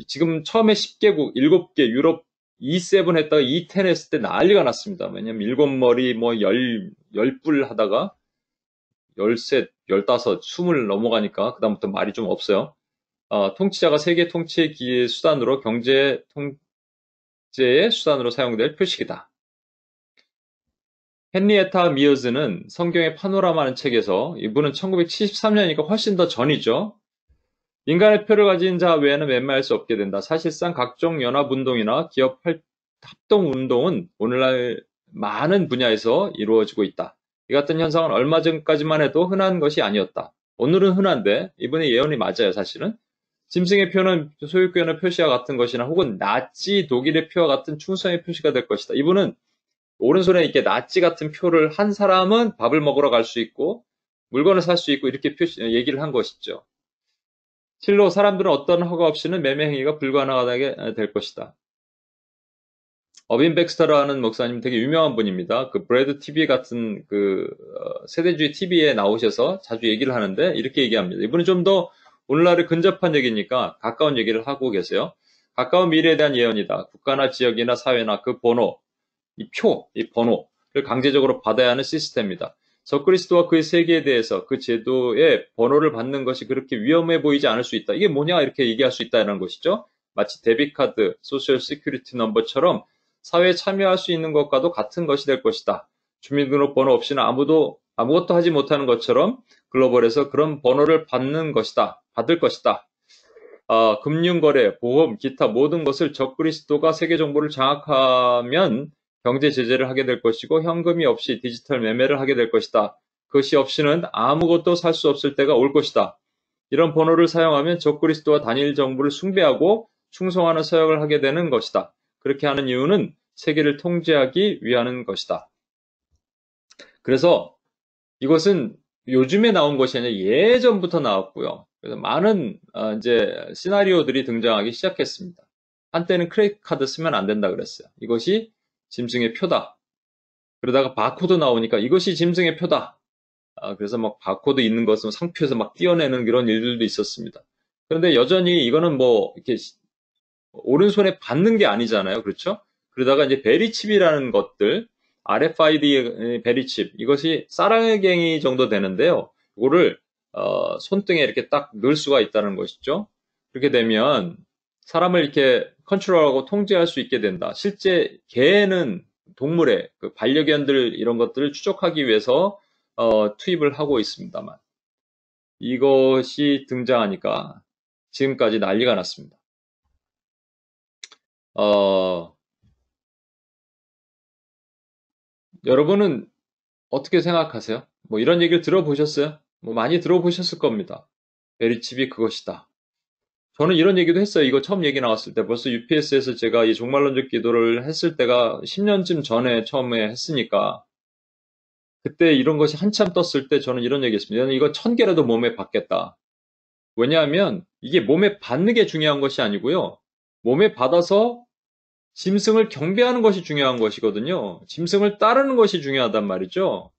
지금 처음에 10개국, 7개 유럽 E7 했다가 E10 했을 때 난리가 났습니다. 왜냐면 7머리 뭐 10뿔 하다가 13, 15, 20을 넘어가니까 그다음부터 말이 좀 없어요. 통치자가 세계 통치의 기회 수단으로 경제 통제의 수단으로 사용될 표식이다. 헨리에타 미어즈는 성경의 파노라마라는 책에서 이분은 1973년이니까 훨씬 더 전이죠. 인간의 표를 가진 자 외에는 웬만할 수 없게 된다. 사실상 각종 연합운동이나 기업 합동운동은 오늘날 많은 분야에서 이루어지고 있다. 이 같은 현상은 얼마 전까지만 해도 흔한 것이 아니었다. 오늘은 흔한데 이분의 예언이 맞아요. 사실은. 짐승의 표는 소유권의 표시와 같은 것이나 혹은 나치 독일의 표와 같은 충성의 표시가 될 것이다. 이분은 오른손에 이렇게 나치 같은 표를 한 사람은 밥을 먹으러 갈 수 있고 물건을 살 수 있고 이렇게 얘기를 한 것이죠. 실로 사람들은 어떤 허가 없이는 매매 행위가 불가능하게 될 것이다. 어빈 백스터라는 목사님 되게 유명한 분입니다. 그 브래드 TV 같은 세대주의 TV에 나오셔서 자주 얘기를 하는데 이렇게 얘기합니다. 이분은 좀 더 오늘날에 근접한 얘기니까 가까운 얘기를 하고 계세요. 가까운 미래에 대한 예언이다. 국가나 지역이나 사회나 그 번호, 이 번호를 강제적으로 받아야 하는 시스템이다. 적그리스도와 그의 세계에 대해서 그 제도의 번호를 받는 것이 그렇게 위험해 보이지 않을 수 있다. 이게 뭐냐 이렇게 얘기할 수 있다는 것이죠. 마치 데비카드, 소셜 시큐리티 넘버처럼 사회에 참여할 수 있는 것과도 같은 것이 될 것이다. 주민등록번호 없이는 아무것도 하지 못하는 것처럼 글로벌에서 그런 번호를 받을 것이다. 금융거래, 보험, 기타 모든 것을 적그리스도가 세계 정보를 장악하면 경제 제재를 하게 될 것이고 현금이 없이 디지털 매매를 하게 될 것이다. 그것이 없이는 아무것도 살 수 없을 때가 올 것이다. 이런 번호를 사용하면 적그리스도와 단일 정부를 숭배하고 충성하는 서역을 하게 되는 것이다. 그렇게 하는 이유는 세계를 통제하기 위한 것이다. 그래서 이것은 요즘에 나온 것이 아니라 예전부터 나왔고요. 그래서 많은 이제 시나리오들이 등장하기 시작했습니다. 한때는 크레딧 카드 쓰면 안 된다 그랬어요. 이것이 짐승의 표다. 그러다가 바코드 나오니까 이것이 짐승의 표다. 그래서 막 바코드 있는 것은 상표에서 막 띄어내는 그런 일들도 있었습니다. 그런데 여전히 이거는 뭐 이렇게 오른손에 받는 게 아니잖아요. 그렇죠? 그러다가 이제 베리칩이라는 것들, RFID 베리칩, 이것이 쌀알갱이 정도 되는데요. 이거를 손등에 이렇게 딱 넣을 수가 있다는 것이죠. 그렇게 되면 사람을 이렇게 컨트롤하고 통제할 수 있게 된다. 실제 개는 동물의 그 반려견들 이런 것들을 추적하기 위해서 투입을 하고 있습니다만 이것이 등장하니까 지금까지 난리가 났습니다. 여러분은 어떻게 생각하세요? 뭐 이런 얘기를 들어보셨어요? 뭐 많이 들어보셨을 겁니다. 베리칩이 그것이다. 저는 이런 얘기도 했어요. 이거 처음 얘기 나왔을 때 벌써 UPS에서 제가 이 종말론적 기도를 했을 때가 10년쯤 전에 처음에 했으니까 그때 이런 것이 한참 떴을 때 저는 이런 얘기 했습니다. 이거 1000개라도 몸에 받겠다. 왜냐하면 이게 몸에 받는 게 중요한 것이 아니고요. 몸에 받아서 짐승을 경배하는 것이 중요한 것이거든요. 짐승을 따르는 것이 중요하단 말이죠.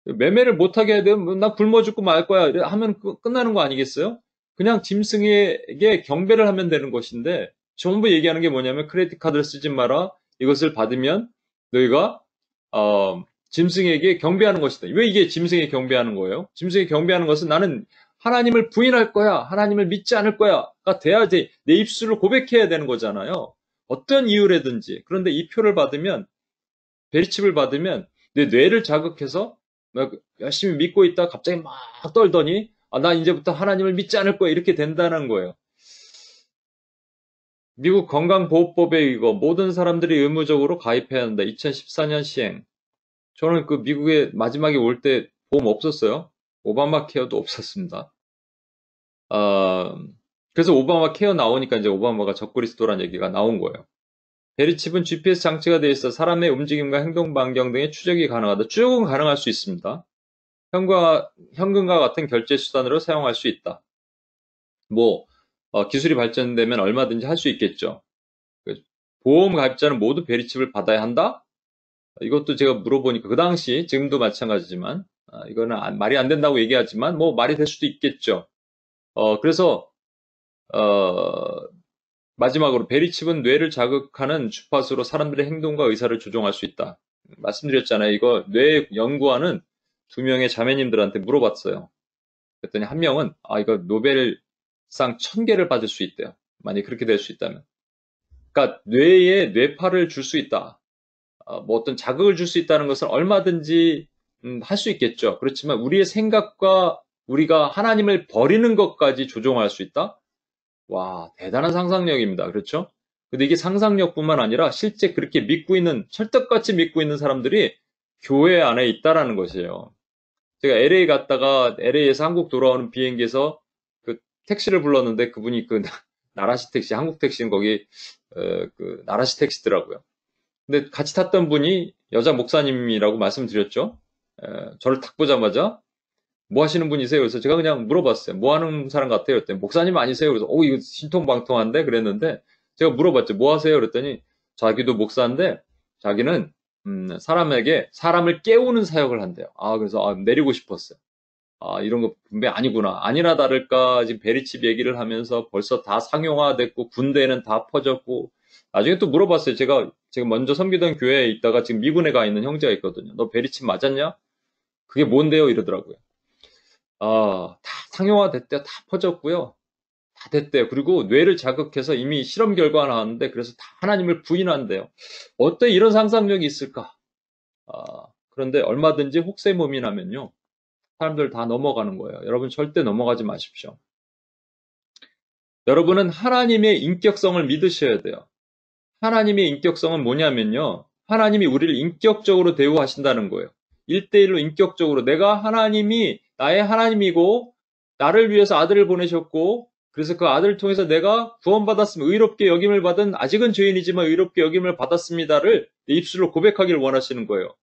매매를 못하게 해야 되면 나 굶어 죽고 말 거야 하면 끝나는 거 아니겠어요? 그냥 짐승에게 경배를 하면 되는 것인데 전부 얘기하는 게 뭐냐면 크레딧 카드를 쓰지 마라. 이것을 받으면 너희가 짐승에게 경배하는 것이다. 왜 이게 짐승에 경배하는 거예요? 짐승에 경배하는 것은 나는 하나님을 부인할 거야. 하나님을 믿지 않을 거야가 돼야 내 입술로 고백해야 되는 거잖아요. 어떤 이유라든지. 그런데 이 표를 받으면 베리칩을 받으면 내 뇌를 자극해서 막 열심히 믿고 있다 갑자기 막 떨더니 나 이제부터 하나님을 믿지 않을 거야 이렇게 된다는 거예요. 미국 건강보호법에 이거 모든 사람들이 의무적으로 가입해야 한다. 2014년 시행. 저는 그 미국에 마지막에 올 때 보험 없었어요. 오바마 케어도 없었습니다. 그래서 오바마 케어 나오니까 이제 오바마가 적그리스도란 얘기가 나온 거예요. 베리칩은 GPS 장치가 되어 있어 사람의 움직임과 행동 반경 등의 추적이 가능하다. 추적은 가능할 수 있습니다. 현금과 같은 결제 수단으로 사용할 수 있다. 기술이 발전되면 얼마든지 할 수 있겠죠. 보험 가입자는 모두 베리칩을 받아야 한다? 이것도 제가 물어보니까 그 당시 지금도 마찬가지지만 이거는 말이 안 된다고 얘기하지만 말이 될 수도 있겠죠. 그래서 마지막으로 베리칩은 뇌를 자극하는 주파수로 사람들의 행동과 의사를 조종할 수 있다. 말씀드렸잖아요. 이거 뇌 연구하는 2명의 자매님들한테 물어봤어요. 그랬더니 한 명은 이거 노벨상 1000개를 받을 수 있대요. 만약 그렇게 될 수 있다면. 그러니까 뇌에 뇌파를 줄 수 있다. 어떤 자극을 줄 수 있다는 것은 얼마든지 할 수 있겠죠. 그렇지만 우리의 생각과 우리가 하나님을 버리는 것까지 조종할 수 있다? 와, 대단한 상상력입니다. 그렇죠? 근데 이게 상상력뿐만 아니라 실제 그렇게 믿고 있는, 철떡같이 믿고 있는 사람들이 교회 안에 있다라는 것이에요. 제가 LA 갔다가 LA에서 한국 돌아오는 비행기에서 그 택시를 불렀는데 그분이 그 나라시 택시, 한국 택시는 거기 그 나라시 택시더라고요. 근데 같이 탔던 분이 여자 목사님이라고 말씀드렸죠. 저를 딱 보자마자 뭐 하시는 분이세요? 그래서 제가 그냥 물어봤어요. 뭐 하는 사람 같아요? 그랬더니 목사님 아니세요? 그래서 이거 신통방통한데? 그랬는데 제가 물어봤죠. 뭐 하세요? 그랬더니 자기도 목사인데 자기는 사람을 깨우는 사역을 한대요. 그래서 내리고 싶었어요. 이런 거 분명 아니구나. 아니나 다를까 지금 베리칩 얘기를 하면서 벌써 다 상용화됐고 군대는 다 퍼졌고 나중에 또 물어봤어요. 제가 먼저 섬기던 교회에 있다가 지금 미군에 가 있는 형제가 있거든요. 너 베리칩 맞았냐? 그게 뭔데요? 이러더라고요. 다 상용화됐대요. 다 퍼졌고요. 다 됐대요. 그리고 뇌를 자극해서 이미 실험 결과가 나왔는데 그래서 다 하나님을 부인한대요. 어때 이런 상상력이 있을까? 그런데 얼마든지 혹세무민 나면요. 사람들 다 넘어가는 거예요. 여러분 절대 넘어가지 마십시오. 여러분은 하나님의 인격성을 믿으셔야 돼요. 하나님의 인격성은 뭐냐면요. 하나님이 우리를 인격적으로 대우하신다는 거예요. 1대1로 인격적으로 내가 하나님이 나의 하나님이고 나를 위해서 아들을 보내셨고 그래서 그 아들을 통해서 내가 구원받았으면 의롭게 여김을 받은 아직은 죄인이지만 의롭게 여김을 받았습니다를 내 입술로 고백하기를 원하시는 거예요.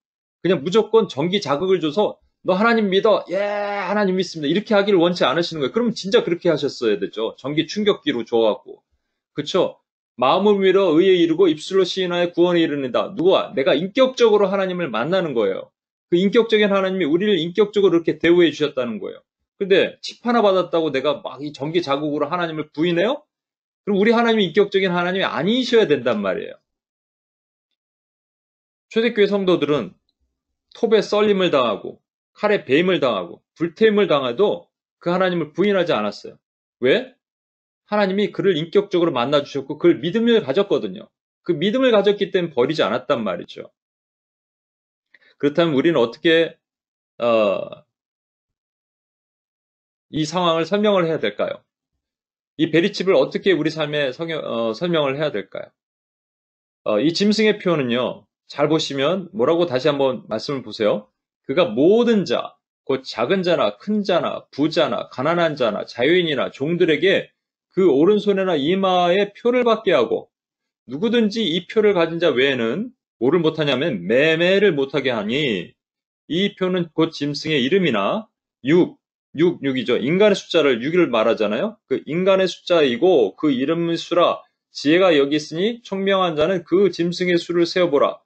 그냥 무조건 정기 자극을 줘서 너 하나님 믿어. 예, 하나님 믿습니다. 이렇게 하기를 원치 않으시는 거예요. 그러면 진짜 그렇게 하셨어야 되죠. 정기 충격기로 줘갖고. 그쵸? 마음을 밀어 의에 이르고 입술로 시인하여 구원에 이르는다. 누가? 내가 인격적으로 하나님을 만나는 거예요. 그 인격적인 하나님이 우리를 인격적으로 이렇게 대우해 주셨다는 거예요. 근데 칩 하나 받았다고 내가 막 이 전기 자국으로 하나님을 부인해요? 그럼 우리 하나님이 인격적인 하나님이 아니셔야 된단 말이에요. 초대교회 성도들은 톱에 썰림을 당하고 칼에 베임을 당하고 불태임을 당해도 그 하나님을 부인하지 않았어요. 왜? 하나님이 그를 인격적으로 만나주셨고 그걸 믿음을 가졌거든요. 그 믿음을 가졌기 때문에 버리지 않았단 말이죠. 그렇다면 우리는 어떻게 이 상황을 설명을 해야 될까요? 이 베리칩을 어떻게 우리 삶에 설명을 해야 될까요? 이 짐승의 표현은요, 잘 보시면 뭐라고 다시 한번 말씀을 보세요. 그가 모든 자, 곧 작은 자나 큰 자나 부자나 가난한 자나 자유인이나 종들에게 그 오른손이나 이마에 표를 받게 하고 누구든지 이 표를 가진 자 외에는 뭐를 못하냐면 매매를 못하게 하니 이 표는 곧 짐승의 이름이나 6이죠. 인간의 숫자를 6을 말하잖아요. 그 인간의 숫자이고 그 이름의 수라 지혜가 여기 있으니 총명한 자는 그 짐승의 수를 세어보라.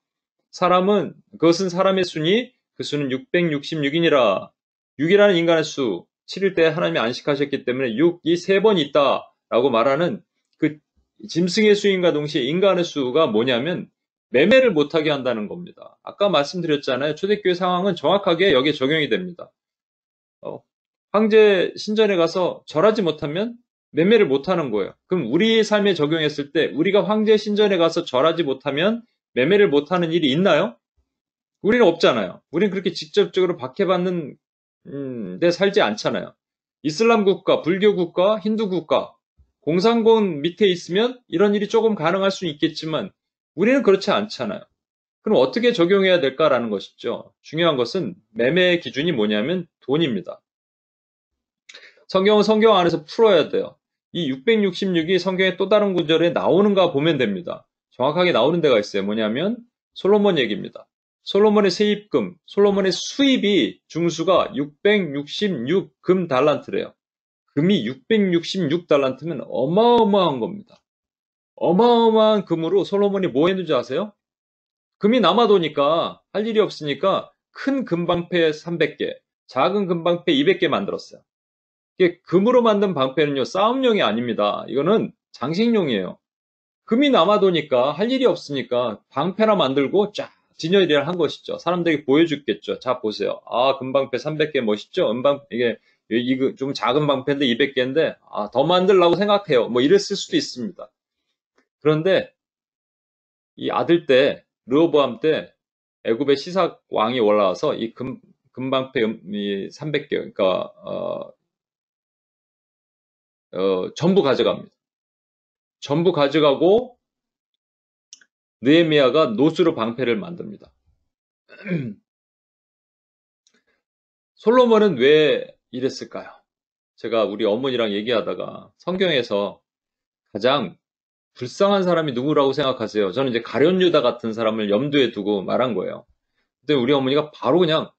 그것은 사람의 수니 그 수는 666이니라. 6이라는 인간의 수, 7일 때 하나님이 안식하셨기 때문에 6이 3번 있다라고 말하는 그 짐승의 수인과 동시에 인간의 수가 뭐냐면 매매를 못하게 한다는 겁니다. 아까 말씀드렸잖아요. 초대교회 상황은 정확하게 여기에 적용이 됩니다. 황제 신전에 가서 절하지 못하면 매매를 못하는 거예요. 그럼 우리의 삶에 적용했을 때 우리가 황제 신전에 가서 절하지 못하면 매매를 못하는 일이 있나요? 우리는 없잖아요. 우리는 그렇게 직접적으로 박해받는 데 살지 않잖아요. 이슬람 국가, 불교 국가, 힌두 국가, 공산권 밑에 있으면 이런 일이 조금 가능할 수는 있겠지만 우리는 그렇지 않잖아요. 그럼 어떻게 적용해야 될까라는 것이죠. 중요한 것은 매매의 기준이 뭐냐면 돈입니다. 성경은 성경 안에서 풀어야 돼요. 이 666이 성경의 또 다른 구절에 나오는가 보면 됩니다. 정확하게 나오는 데가 있어요. 뭐냐면 솔로몬 얘기입니다. 솔로몬의 세입금, 솔로몬의 수입이 중수가 666금 달란트래요. 금이 666달란트면 어마어마한 겁니다. 어마어마한 금으로 솔로몬이 뭐 했는지 아세요? 금이 남아도니까 할 일이 없으니까 큰 금방패 300개, 작은 금방패 200개 만들었어요. 이게 금으로 만든 방패는요, 싸움용이 아닙니다. 이거는 장식용이에요. 금이 남아도니까 할 일이 없으니까 방패나 만들고 쫙 진열이를 한 것이죠. 사람들에게 보여줬겠죠. 자, 보세요. 아, 금방패 300개 멋있죠? 이거 좀 작은 방패인데 200개인데, 더 만들라고 생각해요. 뭐 이랬을 수도 있습니다. 그런데 이 아들 때, 르호보암 때 애굽의 시삭 왕이 올라와서 이 금방패 300개, 그러니까 전부 가져갑니다. 전부 가져가고 느헤미야가 노수로 방패를 만듭니다. 솔로몬은 왜 이랬을까요? 제가 우리 어머니랑 얘기하다가 성경에서 가장 불쌍한 사람이 누구라고 생각하세요? 저는 이제 가룟 유다 같은 사람을 염두에 두고 말한 거예요. 근데 우리 어머니가 바로 그냥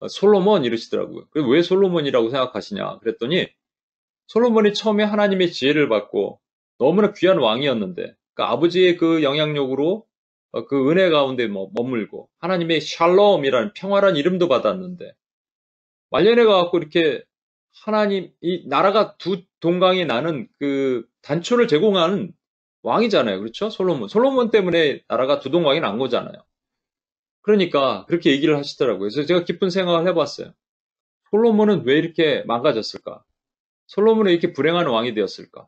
솔로몬 이러시더라고요. 그래서 왜 솔로몬이라고 생각하시냐? 그랬더니 솔로몬이 처음에 하나님의 지혜를 받고 너무나 귀한 왕이었는데 그러니까 아버지의 그 영향력으로 그 은혜 가운데 머물고 하나님의 샬롬이라는 평화란 이름도 받았는데 말년에 가갖고 이렇게 이 나라가 두 동강이 나는 그 단초를 제공하는 왕이잖아요. 그렇죠? 솔로몬 때문에 나라가 두 동강이 난 거잖아요. 그러니까 그렇게 얘기를 하시더라고요. 그래서 제가 깊은 생각을 해봤어요. 솔로몬은 왜 이렇게 망가졌을까? 솔로몬은 이렇게 불행한 왕이 되었을까?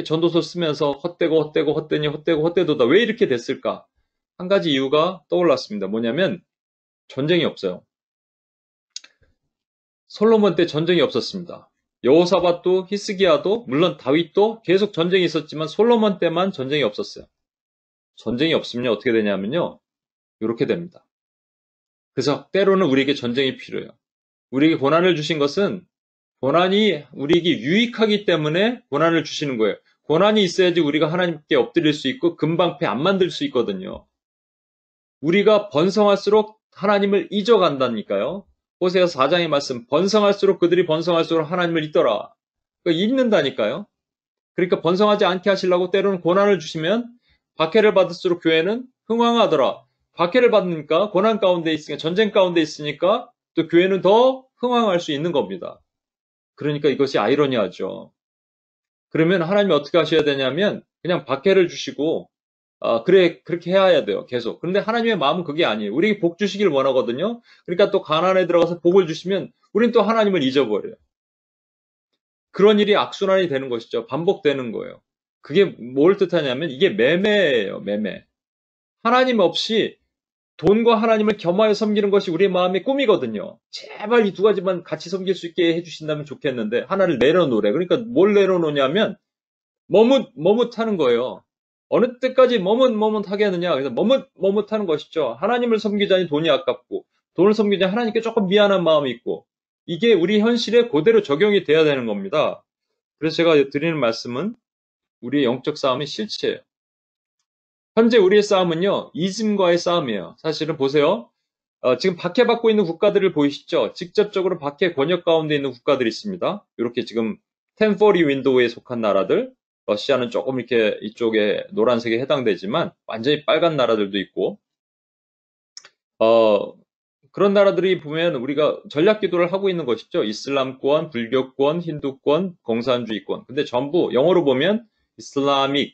전도서 쓰면서 헛되도다. 왜 이렇게 됐을까? 한 가지 이유가 떠올랐습니다. 뭐냐면 전쟁이 없어요. 솔로몬 때 전쟁이 없었습니다. 여호사밧도 히스기야도 물론 다윗도 계속 전쟁이 있었지만 솔로몬 때만 전쟁이 없었어요. 전쟁이 없으면 어떻게 되냐면요. 이렇게 됩니다. 그래서 때로는 우리에게 전쟁이 필요해요. 우리에게 고난을 주신 것은 고난이 우리에게 유익하기 때문에 고난을 주시는 거예요. 고난이 있어야지 우리가 하나님께 엎드릴 수 있고 금방패 안 만들 수 있거든요. 우리가 번성할수록 하나님을 잊어간다니까요. 호세아서 4장의 말씀, 번성할수록 그들이 번성할수록 하나님을 잊더라. 그러니까 잊는다니까요. 그러니까 번성하지 않게 하시려고 때로는 고난을 주시면 박해를 받을수록 교회는 흥황하더라. 박해를 받으니까 고난 가운데 있으니까 전쟁 가운데 있으니까 또 교회는 더 흥황할 수 있는 겁니다. 그러니까 이것이 아이러니하죠. 그러면 하나님이 어떻게 하셔야 되냐면 그냥 박해를 주시고 그래 그렇게 해야 돼요. 계속. 그런데 하나님의 마음은 그게 아니에요. 우리에게 복 주시길 원하거든요. 그러니까 또 가난에 들어가서 복을 주시면 우리는 또 하나님을 잊어버려요. 그런 일이 악순환이 되는 것이죠. 반복되는 거예요. 그게 뭘 뜻하냐면 이게 매매예요, 매매. 하나님 없이 돈과 하나님을 겸하여 섬기는 것이 우리의 마음의 꿈이거든요. 제발 이 두 가지만 같이 섬길 수 있게 해주신다면 좋겠는데 하나를 내려놓으래. 그러니까 뭘 내려놓냐면 머뭇하는 거예요. 어느 때까지 머뭇하게 하느냐. 그래서 머뭇하는 것이죠. 하나님을 섬기자니 돈이 아깝고 돈을 섬기자니 하나님께 조금 미안한 마음이 있고 이게 우리 현실에 그대로 적용이 돼야 되는 겁니다. 그래서 제가 드리는 말씀은 우리의 영적 싸움이 실체예요. 현재 우리의 싸움은요, 이즘과의 싸움이에요. 사실은 보세요. 지금 박해받고 있는 국가들을 보이시죠? 직접적으로 박해 권역 가운데 있는 국가들이 있습니다. 이렇게 지금 1040 윈도우에 속한 나라들, 러시아는 조금 이렇게 이쪽에 노란색에 해당되지만 완전히 빨간 나라들도 있고, 그런 나라들이 보면 우리가 전략 기도를 하고 있는 것이죠. 이슬람권, 불교권, 힌두권, 공산주의권. 근데 전부 영어로 보면 이슬라미즘,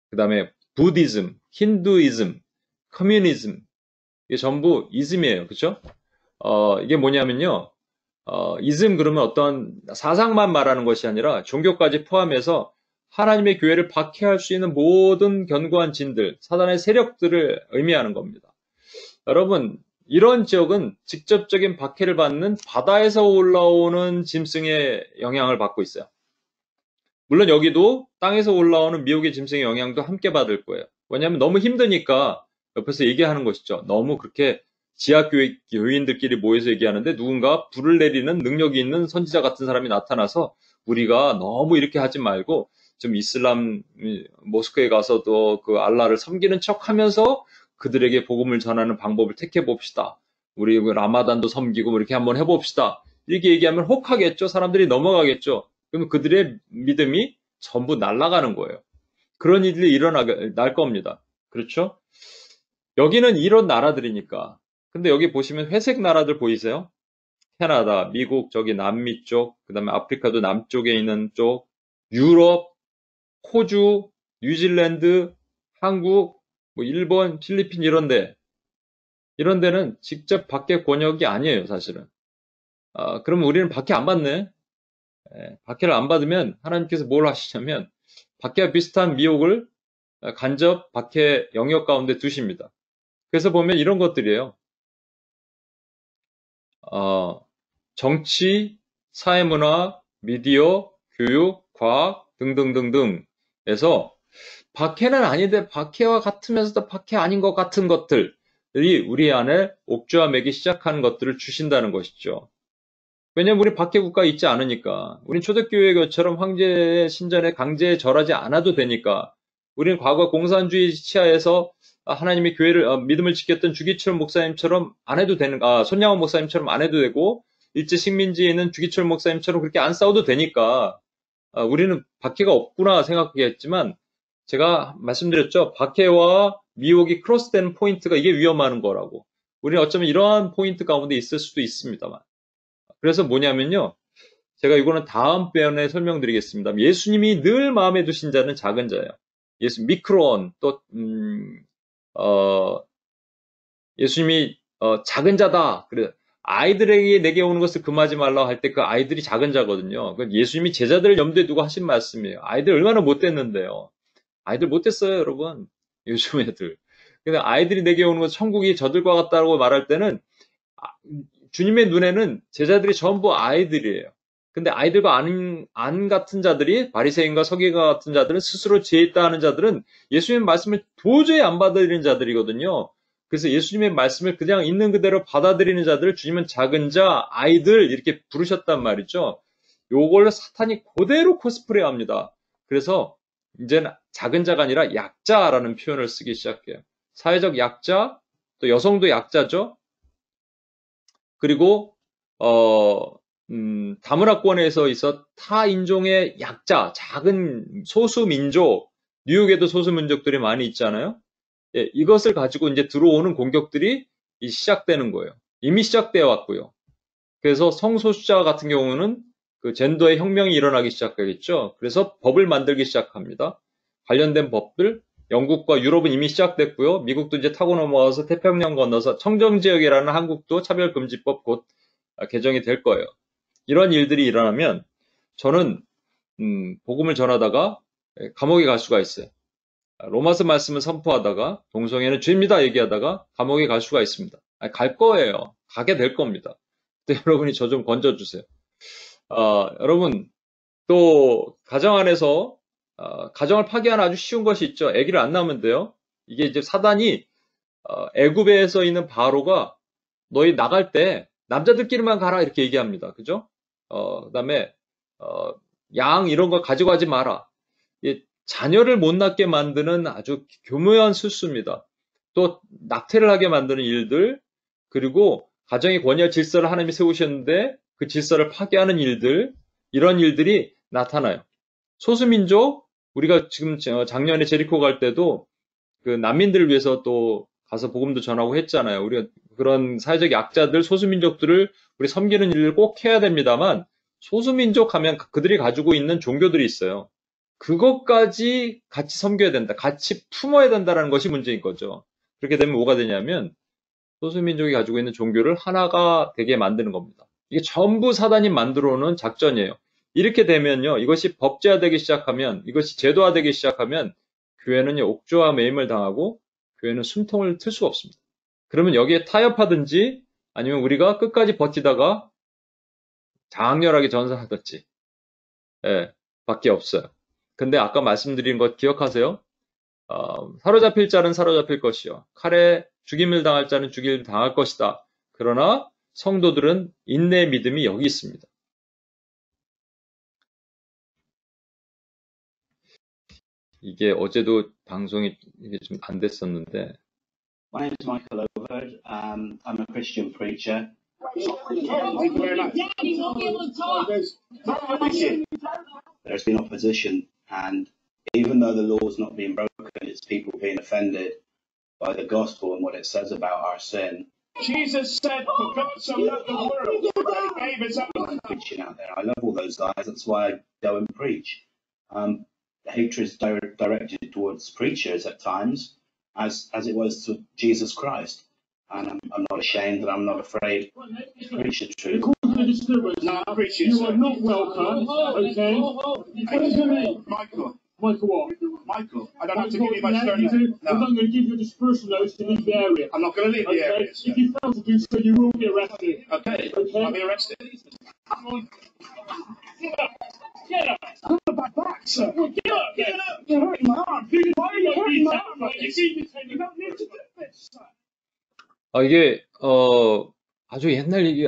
그 다음에 부디즘, 힌두이즘, 커뮤니즘, 이게 전부 이즘이에요. 그죠? 이게 뭐냐면요. 이즘 그러면 어떤 사상만 말하는 것이 아니라 종교까지 포함해서 하나님의 교회를 박해할 수 있는 모든 견고한 진들, 사단의 세력들을 의미하는 겁니다. 여러분, 이런 지역은 직접적인 박해를 받는 바다에서 올라오는 짐승의 영향을 받고 있어요. 물론 여기도 땅에서 올라오는 미혹의 짐승의 영향도 함께 받을 거예요. 왜냐하면 너무 힘드니까 옆에서 얘기하는 것이죠. 너무 그렇게 교인들끼리 모여서 얘기하는데 누군가 불을 내리는 능력이 있는 선지자 같은 사람이 나타나서 우리가 너무 이렇게 하지 말고 좀 이슬람 모스크에 가서도 그 알라를 섬기는 척 하면서 그들에게 복음을 전하는 방법을 택해 봅시다. 우리 라마단도 섬기고 이렇게 한번 해봅시다. 이렇게 얘기하면 혹하겠죠. 사람들이 넘어가겠죠. 그러면 그들의 믿음이 전부 날아가는 거예요. 그런 일이 날 겁니다. 그렇죠? 여기는 이런 나라들이니까. 근데 여기 보시면 회색 나라들 보이세요? 캐나다, 미국, 저기 남미 쪽, 그 다음에 아프리카도 남쪽에 있는 쪽, 유럽, 호주, 뉴질랜드, 한국, 뭐 일본, 필리핀 이런 데는 직접 박해 권역이 아니에요, 사실은. 그러면 우리는 박해 안 받네? 박해를 안 받으면 하나님께서 뭘 하시냐면 박해와 비슷한 미혹을 간접 박해 영역 가운데 두십니다. 그래서 보면 이런 것들이에요. 정치, 사회문화, 미디어, 교육, 과학 등등등등에서 박해는 아닌데 박해와 같으면서도 박해 아닌 것 같은 것들이 우리 안에 옥죄와 매기 시작하는 것들을 주신다는 것이죠. 왜냐면 우리 박해 국가에 있지 않으니까. 우린 초대교회 교처럼 황제의 신전에 강제에 절하지 않아도 되니까. 우리는 과거 공산주의 치하에서 하나님의 교회를 믿음을 지켰던 주기철 목사님처럼 안 해도 되는, 손양원 목사님처럼 안 해도 되고 일제 식민지에 있는 주기철 목사님처럼 그렇게 안 싸워도 되니까 우리는 박해가 없구나 생각하겠지만 제가 말씀드렸죠. 박해와 미혹이 크로스되는 포인트가 이게 위험한 거라고. 우리는 어쩌면 이러한 포인트 가운데 있을 수도 있습니다만. 그래서 뭐냐면요. 제가 이거는 다음 편에 설명드리겠습니다. 예수님이 늘 마음에 두신 자는 작은 자예요. 미크론, 또, 예수님이, 작은 자다. 그래. 아이들에게 내게 오는 것을 금하지 말라 할 때 그 아이들이 작은 자거든요. 예수님이 제자들을 염두에 두고 하신 말씀이에요. 아이들 얼마나 못됐는데요. 아이들 못됐어요, 여러분. 요즘 애들. 근데 아이들이 내게 오는 것은 천국이 저들과 같다고 말할 때는 주님의 눈에는 제자들이 전부 아이들이에요. 근데 아이들과 안 같은 자들이 바리새인과 서기관 같은 자들은 스스로 죄 있다 하는 자들은 예수님의 말씀을 도저히 안 받아들이는 자들이거든요. 그래서 예수님의 말씀을 그냥 있는 그대로 받아들이는 자들을 주님은 작은 자, 아이들 이렇게 부르셨단 말이죠. 요걸 사탄이 그대로 코스프레합니다. 그래서 이제는 작은 자가 아니라 약자라는 표현을 쓰기 시작해요. 사회적 약자, 또 여성도 약자죠. 그리고 다문화권에서 있어 타 인종의 약자, 작은 소수 민족, 뉴욕에도 소수 민족들이 많이 있잖아요. 예, 이것을 가지고 이제 들어오는 공격들이 시작되는 거예요. 이미 시작되어 왔고요. 그래서 성소수자 같은 경우는 그 젠더의 혁명이 일어나기 시작하겠죠. 그래서 법을 만들기 시작합니다. 관련된 법들, 영국과 유럽은 이미 시작됐고요. 미국도 이제 타고 넘어가서 태평양 건너서 청정지역이라는 한국도 차별금지법 곧 개정이 될 거예요. 이런 일들이 일어나면 저는 복음을 전하다가 감옥에 갈 수가 있어요. 로마서 말씀을 선포하다가 동성애는 죄입니다 얘기하다가 감옥에 갈 수가 있습니다. 갈 거예요. 가게 될 겁니다. 근데 여러분이 저 좀 건져주세요. 여러분 또 가정 안에서 가정을 파괴하는 아주 쉬운 것이 있죠. 아기를 안 낳으면 돼요. 이게 이제 사단이 애굽에서 있는 바로가 너희 나갈 때 남자들끼리만 가라 이렇게 얘기합니다. 그죠? 그다음에 양 이런 거 가지고 가지 마라. 자녀를 못 낳게 만드는 아주 교묘한 술수입니다. 또 낙태를 하게 만드는 일들, 그리고 가정의 권위와 질서를 하나님이 세우셨는데 그 질서를 파괴하는 일들, 이런 일들이 나타나요. 소수민족, 우리가 지금 작년에 제리코 갈 때도 그 난민들을 위해서 또 가서 복음도 전하고 했잖아요. 우리가 그런 사회적 약자들, 소수민족들을 우리 섬기는 일을 꼭 해야 됩니다만, 소수민족 하면 그들이 가지고 있는 종교들이 있어요. 그것까지 같이 섬겨야 된다. 같이 품어야 된다는 것이 문제인 거죠. 그렇게 되면 뭐가 되냐면 소수민족이 가지고 있는 종교를 하나가 되게 만드는 겁니다. 이게 전부 사단이 만들어 놓은 작전이에요. 이렇게 되면요. 이것이 법제화되기 시작하면, 이것이 제도화되기 시작하면 교회는 옥조와 매임을 당하고 교회는 숨통을 틀 수가 없습니다. 그러면 여기에 타협하든지 아니면 우리가 끝까지 버티다가 장렬하게 전사하든지 밖에 없어요. 근데 아까 말씀드린 것 기억하세요? 사로잡힐 자는 사로잡힐 것이요. 칼에 죽임을 당할 자는 죽임을 당할 것이다. 그러나 성도들은 인내의 믿음이 여기 있습니다. 이게 어제도 방송이 이게 좀 안 됐었는데. My name is Michael Overheard. I'm a Christian preacher. There's been opposition, and even though the law is not being broken, it's people being offended by the gospel and what it says about our sin. Jesus said, "For God so loved the world that He gave His own." I'm preaching out there. I love all those guys. That's why I go and preach. Hatred is directed towards preachers at times, as it was to Jesus Christ. And I'm not ashamed and I'm not afraid to preach the truth. No, you are not welcome. Okay. What is your name? Michael. Michael what? Michael. I don't have to give you my Yeah, surname. I'm No. going to give you a dispersal notice to leave the area. I'm not going to leave the Okay. area. If you fail to do so, you will be arrested. Okay. Okay. I'll be arrested. Get up! I'm about back, sir. Well, get up! Get up! You're hurting my arm. Why are you hurting my arm like this? You don't need to do this, sir. 이게 아주 옛날 얘기,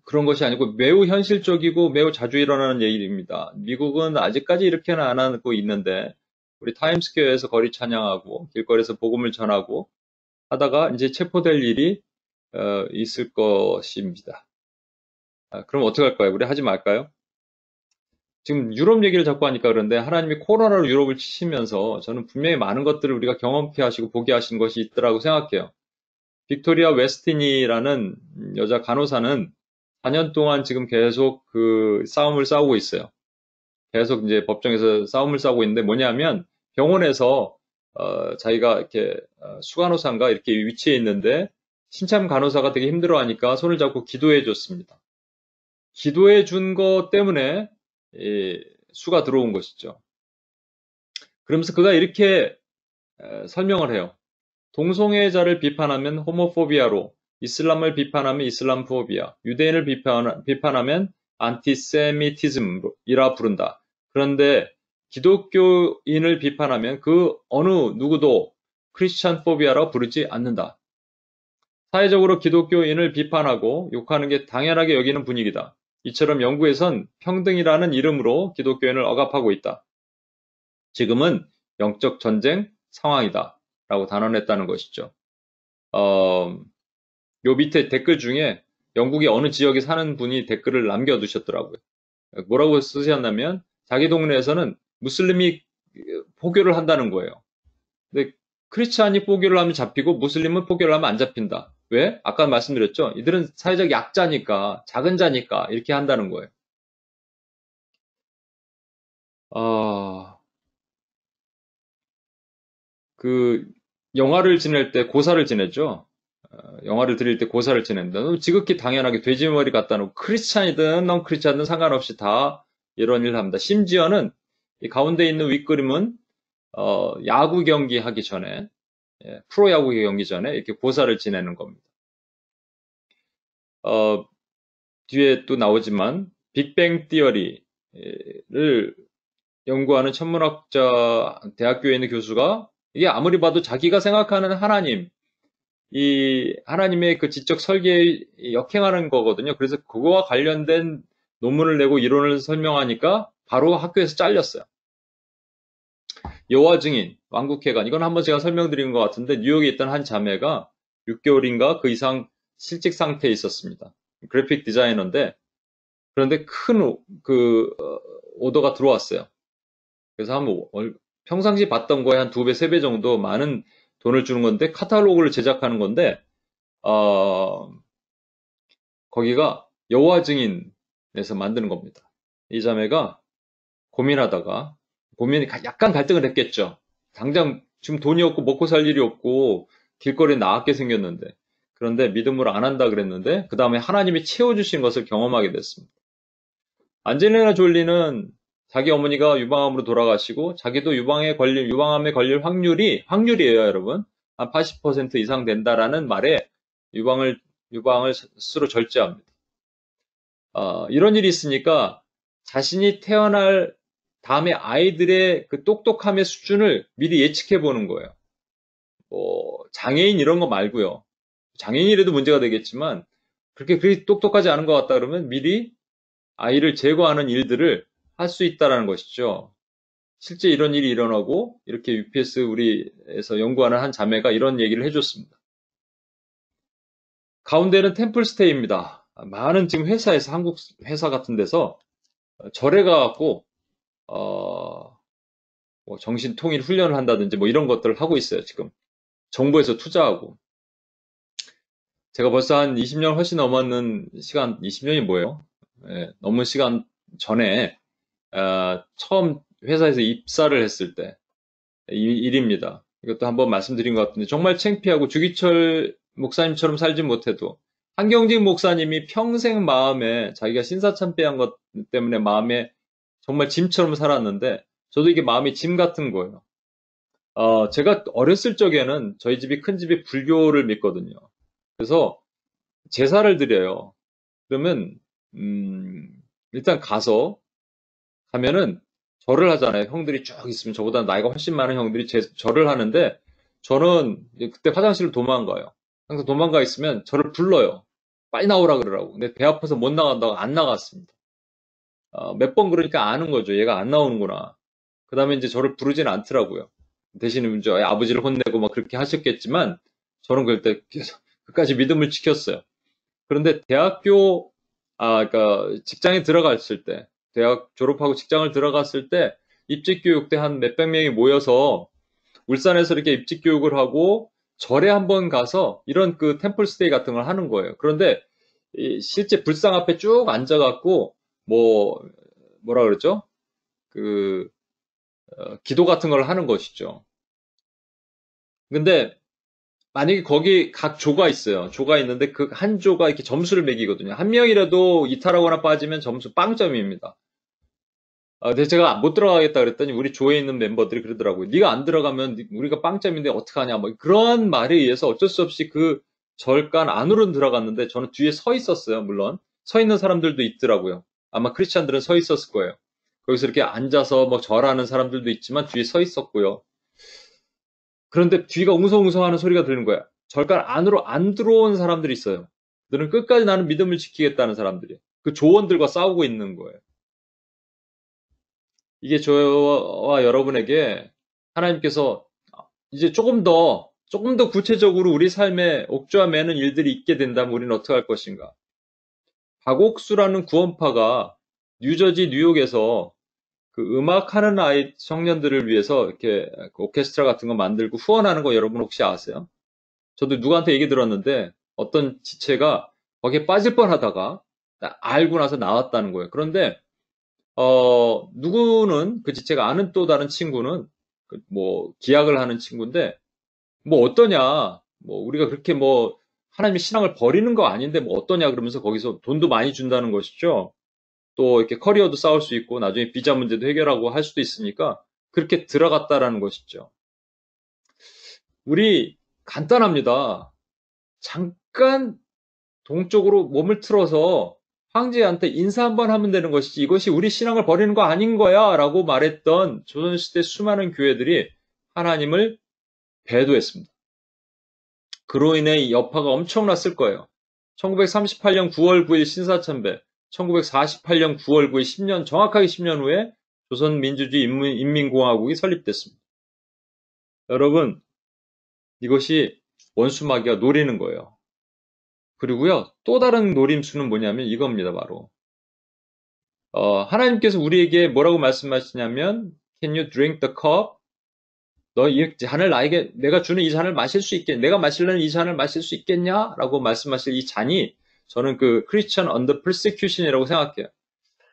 그런 것이 아니고 매우 현실적이고 매우 자주 일어나는 얘기입니다. 미국은 아직까지 이렇게는 안 하고 있는데 우리 타임스퀘어에서 거리 찬양하고 길거리에서 복음을 전하고 하다가 이제 체포될 일이 있을 것입니다. 그럼 어떻게 할까요? 우리 하지 말까요? 지금 유럽 얘기를 자꾸 하니까 그런데 하나님이 코로나로 유럽을 치시면서 저는 분명히 많은 것들을 우리가 경험케 하시고 보게 하신 것이 있더라고 생각해요. 빅토리아 웨스틴이라는 여자 간호사는 4년 동안 지금 계속 그 싸움을 싸우고 있어요. 계속 이제 법정에서 싸움을 싸우고 있는데 뭐냐면 병원에서 자기가 이렇게 수간호사인가 이렇게 위치해 있는데 신참 간호사가 되게 힘들어하니까 손을 잡고 기도해 줬습니다. 기도해 준 것 때문에 수가 들어온 것이죠. 그러면서 그가 이렇게 설명을 해요. 동성애자를 비판하면 호모포비아로, 이슬람을 비판하면 이슬람 포비아, 유대인을 비판하면 안티세미티즘이라 부른다. 그런데 기독교인을 비판하면 그 어느 누구도 크리스찬 포비아라 부르지 않는다. 사회적으로 기독교인을 비판하고 욕하는 게 당연하게 여기는 분위기다. 이처럼 영국에선 평등이라는 이름으로 기독교인을 억압하고 있다. 지금은 영적 전쟁 상황이다. 라고 단언했다는 것이죠. 요 밑에 댓글 중에 영국의 어느 지역에 사는 분이 댓글을 남겨두셨더라고요. 뭐라고 쓰셨냐면 자기 동네에서는 무슬림이 포교를 한다는 거예요. 근데 크리스찬이 포교를 하면 잡히고 무슬림은 포교를 하면 안 잡힌다. 왜? 아까 말씀드렸죠. 이들은 사회적 약자니까, 작은 자니까 이렇게 한다는 거예요. 그 영화를 지낼 때 고사를 지냈죠. 영화를 드릴 때 고사를 지낸다. 지극히 당연하게 돼지머리 갖다 놓고 크리스찬이든 넌 크리스찬이든 상관없이 다 이런 일을 합니다. 심지어는 이 가운데 있는 윗그림은 야구 경기 하기 전에 프로야구 경기 전에 이렇게 고사를 지내는 겁니다. 뒤에 또 나오지만 빅뱅 티어리를 연구하는 천문학자 대학교에 있는 교수가 이게 아무리 봐도 자기가 생각하는 하나님, 이 하나님의 그 지적 설계에 역행하는 거거든요. 그래서 그거와 관련된 논문을 내고 이론을 설명하니까 바로 학교에서 잘렸어요. 여호와 증인, 왕국회관, 이건 한번 제가 설명드린 것 같은데 뉴욕에 있던 한 자매가 6개월인가 그 이상 실직 상태에 있었습니다. 그래픽 디자이너인데 그런데 큰 오더가 들어왔어요. 그래서 평상시 받던 거에 한 2배, 3배 정도 많은 돈을 주는 건데 카탈로그를 제작하는 건데 거기가 여호와 증인에서 만드는 겁니다. 이 자매가 고민하다가 고민이 약간 갈등을 했겠죠. 당장 지금 돈이 없고 먹고 살 일이 없고 길거리에 나앉게 생겼는데 그런데 믿음으로 안 한다 그랬는데 그 다음에 하나님이 채워주신 것을 경험하게 됐습니다. 안젤리나 졸리는 자기 어머니가 유방암으로 돌아가시고 자기도 유방암에 걸릴 확률이에요, 여러분. 한 80% 이상 된다라는 말에 유방을 스스로 절제합니다. 이런 일이 있으니까 자신이 태어날 다음에 아이들의 그 똑똑함의 수준을 미리 예측해 보는 거예요. 장애인 이런 거 말고요. 장애인이라도 문제가 되겠지만 그렇게 똑똑하지 않은 것 같다 그러면 미리 아이를 제거하는 일들을 할 수 있다라는 것이죠. 실제 이런 일이 일어나고 이렇게 UPS 우리에서 연구하는 한 자매가 이런 얘기를 해줬습니다. 가운데는 템플스테이입니다. 많은 지금 회사에서 한국 회사 같은 데서 절에 가갖고 정신통일 훈련을 한다든지 뭐 이런 것들을 하고 있어요. 지금 정부에서 투자하고 제가 벌써 한 20년 훨씬 넘었는 시간, 20년이 뭐예요? 넘은 시간 전에 처음 회사에서 입사를 했을 때 일입니다. 이것도 한번 말씀드린 것 같은데 정말 창피하고 주기철 목사님처럼 살지 못해도 한경직 목사님이 평생 마음에 자기가 신사참배한 것 때문에 마음에 정말 짐처럼 살았는데 저도 이게 마음이 짐 같은 거예요. 제가 어렸을 적에는 저희 집이 큰 집이 불교를 믿거든요. 그래서 제사를 드려요. 그러면 일단 가면은 절을 하잖아요. 형들이 쭉 있으면 저보다 나이가 훨씬 많은 형들이 절을 하는데 저는 그때 화장실을 도망가요. 항상 도망가 있으면 저를 불러요. 빨리 나오라 그러라고. 근데 배 아파서 못 나간다고 안 나갔습니다. 몇 번 그러니까 아는 거죠. 얘가 안 나오는구나. 그 다음에 이제 저를 부르지는 않더라고요. 대신에 이제 아버지를 혼내고 막 그렇게 하셨겠지만 저는 그때 계속 끝까지 믿음을 지켰어요. 그런데 그러니까 직장에 들어갔을 때 대학 졸업하고 직장을 들어갔을 때 입직교육 때 한 몇백 명이 모여서 울산에서 이렇게 입직교육을 하고 절에 한번 가서 이런 그 템플스테이 같은 걸 하는 거예요. 그런데 실제 불상 앞에 쭉 앉아갖고 뭐라 그러죠? 기도 같은 걸 하는 것이죠. 근데 만약에 거기 각 조가 있어요. 조가 있는데 그 한 조가 이렇게 점수를 매기거든요. 한 명이라도 이탈하거나 빠지면 점수 빵점입니다. 근데 제가 못 들어가겠다 그랬더니 우리 조에 있는 멤버들이 그러더라고요. 네가 안 들어가면 우리가 빵점인데 어떡하냐. 뭐 그런 말에 의해서 어쩔 수 없이 그 절간 안으로는 들어갔는데 저는 뒤에 서 있었어요. 물론 서 있는 사람들도 있더라고요. 아마 크리스찬들은 서 있었을 거예요. 거기서 이렇게 앉아서 뭐 절하는 사람들도 있지만 뒤에 서 있었고요. 그런데 뒤가 웅성웅성하는 소리가 들리는 거야. 절간 안으로 안 들어온 사람들이 있어요. 그들은 끝까지 나는 믿음을 지키겠다는 사람들이. 그 조원들과 싸우고 있는 거예요. 이게 저와 여러분에게 하나님께서 이제 조금 더 구체적으로 우리 삶에 옥조와 매는 일들이 있게 된다면 우리는 어떻게 할 것인가? 박옥수라는 구원파가 뉴저지, 뉴욕에서 그 음악하는 아이 청년들을 위해서 이렇게 오케스트라 같은 거 만들고 후원하는 거 여러분 혹시 아세요? 저도 누구한테 얘기 들었는데 어떤 지체가 거기에 빠질 뻔하다가 알고 나서 나왔다는 거예요. 그런데 누구는 그 지체가 아는 또 다른 친구는 기약을 하는 친구인데 어떠냐? 우리가 그렇게 하나님의 신앙을 버리는 거 아닌데 뭐 어떠냐 그러면서 거기서 돈도 많이 준다는 것이죠. 또 이렇게 커리어도 쌓을 수 있고 나중에 비자 문제도 해결하고 할 수도 있으니까 그렇게 들어갔다라는 것이죠. 우리 간단합니다. 잠깐 동쪽으로 몸을 틀어서 황제한테 인사 한번 하면 되는 것이지 이것이 우리 신앙을 버리는 거 아닌 거야 라고 말했던 조선시대 수많은 교회들이 하나님을 배도했습니다. 그로 인해 이 여파가 엄청났을 거예요. 1938년 9월 9일 신사참배, 1948년 9월 9일 10년, 정확하게 10년 후에 조선민주주의 인민공화국이 설립됐습니다. 여러분, 이것이 원수마귀가 노리는 거예요. 그리고요, 또 다른 노림수는 뭐냐면 이겁니다, 바로. 하나님께서 우리에게 뭐라고 말씀하시냐면, Can you drink the cup? 너 이 잔을 나에게, 내가 주는 이 잔을 마실 수 있겠냐? 내가 마시려는 이 잔을 마실 수 있겠냐? 라고 말씀하실 이 잔이 저는 그 Christian under persecution이라고 생각해요.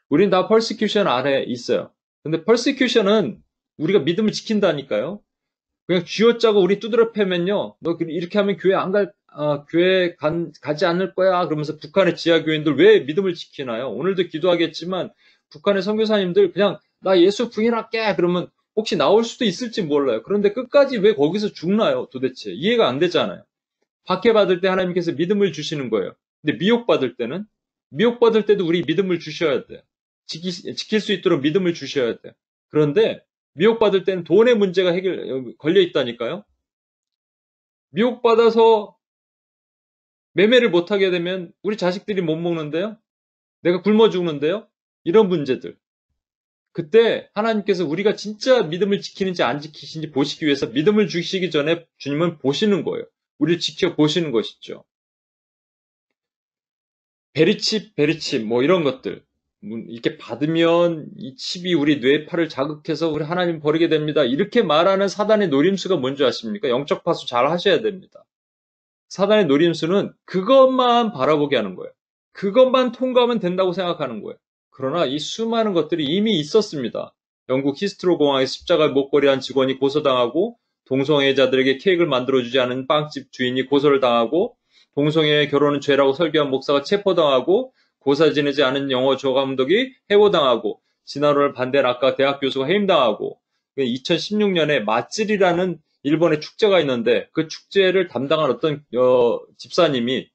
우린 다 persecution 아래 있어요. 근데 persecution은 우리가 믿음을 지킨다니까요. 그냥 쥐어짜고 우리 두드려 패면요. 너 이렇게 하면 교회 교회 가지 않을 거야. 그러면서 북한의 지하교인들 왜 믿음을 지키나요? 오늘도 기도하겠지만 북한의 선교사님들 그냥 나 예수 부인할게. 그러면 혹시 나올 수도 있을지 몰라요. 그런데 끝까지 왜 거기서 죽나요? 도대체 이해가 안 되잖아요. 박해받을 때 하나님께서 믿음을 주시는 거예요. 근데 미혹받을 때도 우리 믿음을 주셔야 돼요. 지킬 수 있도록 믿음을 주셔야 돼요. 그런데 미혹받을 때는 돈의 문제가 걸려 있다니까요. 미혹받아서 매매를 못하게 되면 우리 자식들이 못 먹는데요. 내가 굶어 죽는데요. 이런 문제들. 그때 하나님께서 우리가 진짜 믿음을 지키는지 안 지키시는지 보시기 위해서 믿음을 주시기 전에 주님은 보시는 거예요. 우리를 지켜보시는 것이죠. 베리칩 뭐 이런 것들. 이렇게 받으면 이 칩이 우리 뇌파를 자극해서 우리 하나님 버리게 됩니다. 이렇게 말하는 사단의 노림수가 뭔지 아십니까? 영적 파수 잘 하셔야 됩니다. 사단의 노림수는 그것만 바라보게 하는 거예요. 그것만 통과하면 된다고 생각하는 거예요. 그러나 이 수많은 것들이 이미 있었습니다. 영국 히스트로 공항에 십자가를 목걸이한 직원이 고소당하고 동성애자들에게 케이크를 만들어주지 않은 빵집 주인이 고소를 당하고 동성애 결혼은 죄라고 설교한 목사가 체포당하고 고사 지내지 않은 영어 조감독이 해고당하고 진화론을 반대한 아까 대학 교수가 해임당하고 2016년에 마찔이라는 일본의 축제가 있는데 그 축제를 담당한 어떤 집사님이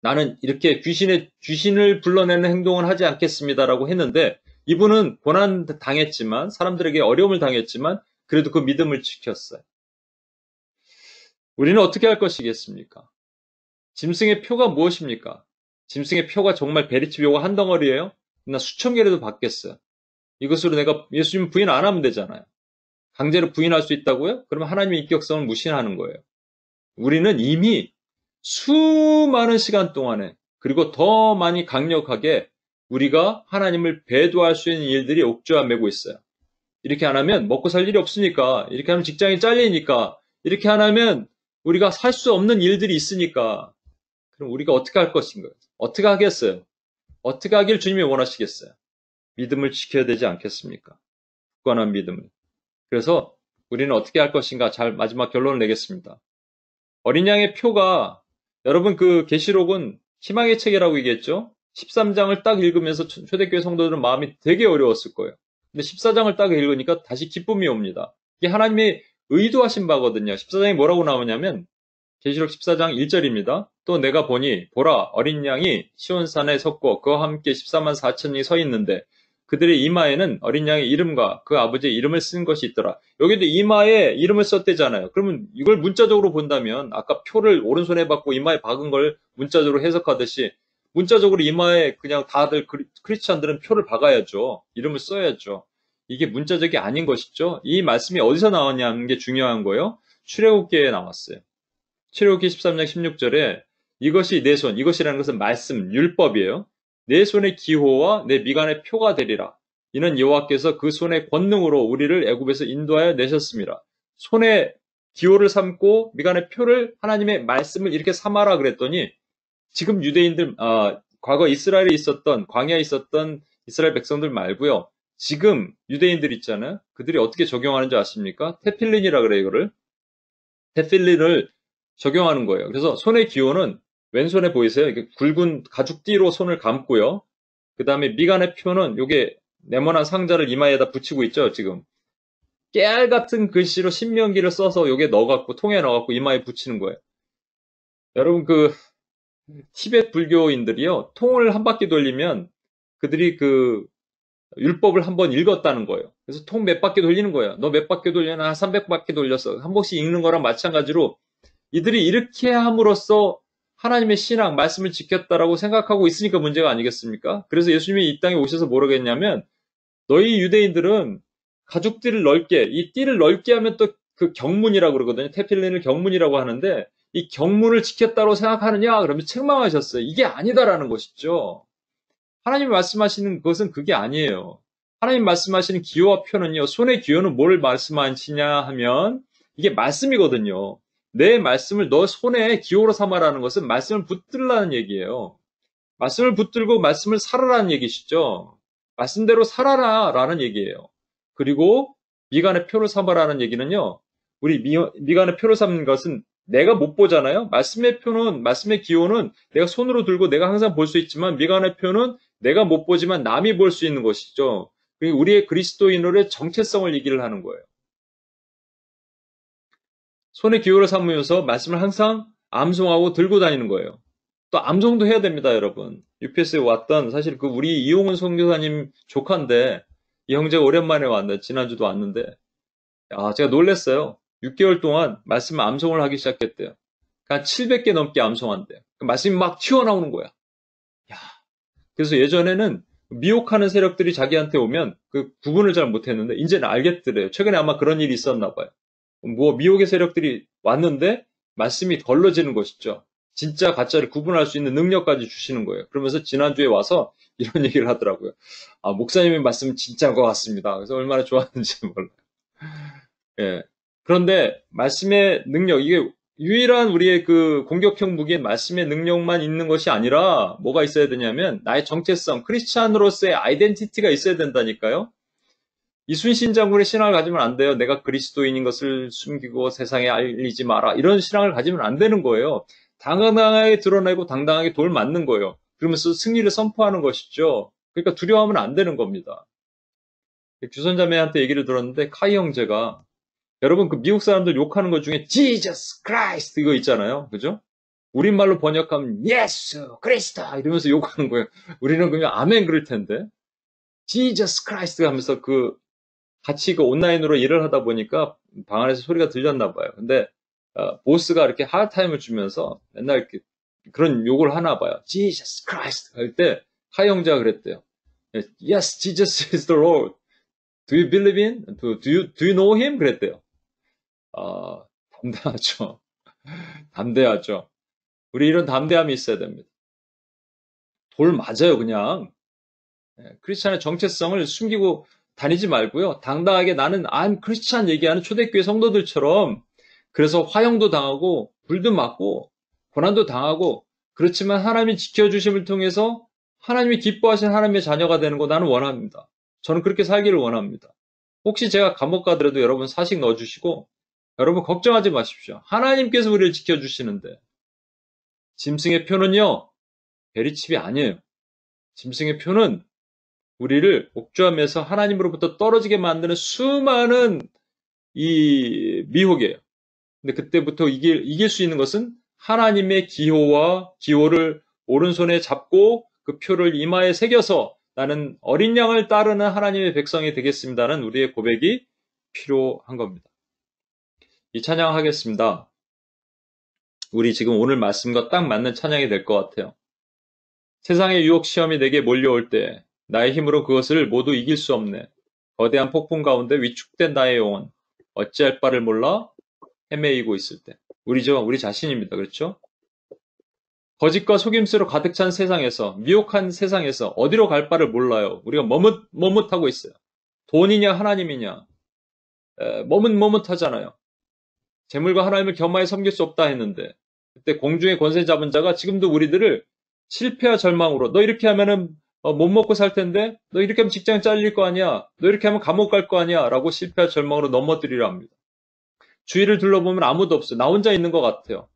나는 이렇게 귀신을 불러내는 행동은 하지 않겠습니다라고 했는데 이분은 고난 당했지만 사람들에게 어려움을 당했지만 그래도 그 믿음을 지켰어요. 우리는 어떻게 할 것이겠습니까? 짐승의 표가 무엇입니까? 짐승의 표가 정말 베리칩 요가 한 덩어리예요? 나 수천 개라도 받겠어요. 이것으로 내가 예수님 부인 안 하면 되잖아요. 강제로 부인할 수 있다고요? 그러면 하나님의 인격성을 무시하는 거예요. 우리는 이미 수많은 시간 동안에 그리고 더 많이 강력하게 우리가 하나님을 배도할 수 있는 일들이 옥조와 매고 있어요. 이렇게 안 하면 먹고 살 일이 없으니까, 이렇게 하면 직장이 잘리니까, 이렇게 안 하면 우리가 살 수 없는 일들이 있으니까 그럼 우리가 어떻게 할 것인가요? 어떻게 하겠어요? 어떻게 하길 주님이 원하시겠어요? 믿음을 지켜야 되지 않겠습니까? 굳건한 믿음을. 그래서 우리는 어떻게 할 것인가 잘 마지막 결론을 내겠습니다. 어린 양의 표가 여러분 그 계시록은 희망의 책이라고 얘기했죠? 13장을 딱 읽으면서 초대교회 성도들은 마음이 되게 어려웠을 거예요. 근데 14장을 딱 읽으니까 다시 기쁨이 옵니다. 이게 하나님이 의도하신 바거든요. 14장이 뭐라고 나오냐면 계시록 14장 1절입니다. 또 내가 보니 보라 어린 양이 시온산에 섰고 그와 함께 14만 4천이 서 있는데 그들의 이마에는 어린 양의 이름과 그 아버지의 이름을 쓴 것이 있더라. 여기도 이마에 이름을 썼대잖아요. 그러면 이걸 문자적으로 본다면 아까 표를 오른손에 받고 이마에 박은 걸 문자적으로 해석하듯이 문자적으로 이마에 그냥 다들 크리스찬들은 표를 박아야죠. 이름을 써야죠. 이게 문자적이 아닌 것이죠. 이 말씀이 어디서 나왔냐는 게 중요한 거예요. 출애굽기에 나왔어요. 출애굽기 13장 16절에 이것이 내 손, 이것이라는 것은 말씀, 율법이에요. 내 손의 기호와 내 미간의 표가 되리라. 이는 여호와께서 그 손의 권능으로 우리를 애굽에서 인도하여 내셨습니다. 손의 기호를 삼고 미간의 표를 하나님의 말씀을 이렇게 삼아라 그랬더니 지금 유대인들, 과거 이스라엘에 있었던, 광야에 있었던 이스라엘 백성들 말고요. 지금 유대인들 있잖아요. 그들이 어떻게 적용하는지 아십니까? 테필린이라 그래요, 이거를. 테필린을 적용하는 거예요. 그래서 손의 기호는 왼손에 보이세요? 이게 굵은 가죽띠로 손을 감고요. 그 다음에 미간의 표는 요게 네모난 상자를 이마에다 붙이고 있죠, 지금. 깨알 같은 글씨로 신명기를 써서 요게 넣어갖고, 통에 넣어갖고 이마에 붙이는 거예요. 여러분, 티베트 불교인들이요, 통을 한 바퀴 돌리면 그들이 율법을 한번 읽었다는 거예요. 그래서 통 몇 바퀴 돌리는 거예요. 너 몇 바퀴 돌려나? 300바퀴 돌렸어. 한 번씩 읽는 거랑 마찬가지로 이들이 이렇게 함으로써 하나님의 신앙, 말씀을 지켰다라고 생각하고 있으니까 문제가 아니겠습니까? 그래서 예수님이 이 땅에 오셔서 뭐라고 했냐면, 너희 유대인들은 가죽띠를 넓게, 이 띠를 넓게 하면 또 그 경문이라고 그러거든요. 테필린을 경문이라고 하는데, 이 경문을 지켰다고 생각하느냐? 그러면 책망하셨어요. 이게 아니다라는 것이죠. 하나님이 말씀하시는 것은 그게 아니에요. 하나님 말씀하시는 기호와 표는요, 손의 기호는 뭘 말씀하시냐 하면, 이게 말씀이거든요. 내 말씀을 너 손에 기호로 삼아라는 것은 말씀을 붙들라는 얘기예요. 말씀을 붙들고 말씀을 살아라는 얘기시죠. 말씀대로 살아라라는 얘기예요. 그리고 미간의 표를 삼아라는 얘기는요, 우리 미간의 표를 삼는 것은 내가 못 보잖아요. 말씀의 표는, 말씀의 기호는 내가 손으로 들고 내가 항상 볼 수 있지만, 미간의 표는 내가 못 보지만 남이 볼 수 있는 것이죠. 우리의 그리스도인으로의 정체성을 얘기를 하는 거예요. 손에 기호를 삼으면서 말씀을 항상 암송하고 들고 다니는 거예요. 또 암송도 해야 됩니다, 여러분. UPS에 왔던, 사실 우리 이용훈 선교사님 조카인데, 이 형제가 오랜만에 왔는데, 지난주도 왔는데, 제가 놀랐어요. 6개월 동안 말씀 암송을 하기 시작했대요. 한 700개 넘게 암송한대요. 말씀이 막 튀어나오는 거야. 그래서 예전에는 미혹하는 세력들이 자기한테 오면 구분을 잘 못했는데, 이제는 알겠더래요. 최근에 아마 그런 일이 있었나 봐요. 미혹의 세력들이 왔는데 말씀이 걸러지는 것이죠. 진짜 가짜를 구분할 수 있는 능력까지 주시는 거예요. 그러면서 지난주에 와서 이런 얘기를 하더라고요. 목사님의 말씀은 진짜인 것 같습니다. 그래서 얼마나 좋았는지 몰라요. 예. 그런데 말씀의 능력, 이게 유일한 우리의 공격형 무기인 말씀의 능력만 있는 것이 아니라 뭐가 있어야 되냐면 나의 정체성, 크리스찬으로서의 아이덴티티가 있어야 된다니까요. 이순신장군의 신앙을 가지면 안 돼요. 내가 그리스도인인 것을 숨기고 세상에 알리지 마라. 이런 신앙을 가지면 안 되는 거예요. 당당하게 드러내고 당당하게 돌 맞는 거예요. 그러면서 승리를 선포하는 것이죠. 그러니까 두려워하면 안 되는 겁니다. 규선자매한테 얘기를 들었는데 카이 형제가, 여러분 미국 사람들 욕하는 것 중에 Jesus Christ 이거 있잖아요. 그죠? 우리말로 번역하면 예수 그리스도 이러면서 욕하는 거예요. 우리는 그냥 아멘 그럴 텐데. Jesus Christ 하면서 같이 온라인으로 일을 하다 보니까 방 안에서 소리가 들렸나 봐요. 근데 보스가 이렇게 하드타임을 주면서 맨날 이렇게 그런 욕을 하나 봐요. Jesus Christ 할 때 하이 형제가 그랬대요. Yes, Jesus is the Lord. Do you believe in? Do you know him? 그랬대요. 담대하죠. 담대하죠. 우리 이런 담대함이 있어야 됩니다. 돌 맞아요, 그냥. 크리스찬의 정체성을 숨기고 다니지 말고요. 당당하게 나는 I'm 크리스찬 얘기하는 초대교회 성도들처럼, 그래서 화형도 당하고 불도 맞고 고난도 당하고, 그렇지만 하나님이 지켜주심을 통해서 하나님이 기뻐하시는 하나님의 자녀가 되는 거 나는 원합니다. 저는 그렇게 살기를 원합니다. 혹시 제가 감옥 가더라도 여러분 사식 넣어주시고, 여러분 걱정하지 마십시오. 하나님께서 우리를 지켜주시는데. 짐승의 표는요, 베리칩이 아니에요. 짐승의 표는 우리를 옥죄함에서 하나님으로부터 떨어지게 만드는 수많은 이 미혹이에요. 근데 그때부터 이길 수 있는 것은 하나님의 기호를 오른손에 잡고 그 표를 이마에 새겨서 나는 어린 양을 따르는 하나님의 백성이 되겠습니다는 우리의 고백이 필요한 겁니다. 이 찬양 하겠습니다. 우리 지금 오늘 말씀과 딱 맞는 찬양이 될 것 같아요. 세상의 유혹 시험이 내게 몰려올 때 나의 힘으로 그것을 모두 이길 수 없네. 거대한 폭풍 가운데 위축된 나의 영혼, 어찌할 바를 몰라 헤매이고 있을 때. 우리 자신입니다. 그렇죠? 거짓과 속임수로 가득 찬 세상에서, 미혹한 세상에서 어디로 갈 바를 몰라요. 우리가 머뭇하고 있어요. 돈이냐 하나님이냐. 머뭇하잖아요. 재물과 하나님을 겸하여 섬길 수 없다 했는데, 그때 공중의 권세 잡은 자가 지금도 우리들을 실패와 절망으로, 너 이렇게 하면은 못 먹고 살 텐데, 너 이렇게 하면 직장 잘릴 거 아니야, 너 이렇게 하면 감옥 갈 거 아니야 라고 실패와 절망으로 넘어뜨리려 합니다. 주위를 둘러보면 아무도 없어요. 나 혼자 있는 것 같아요.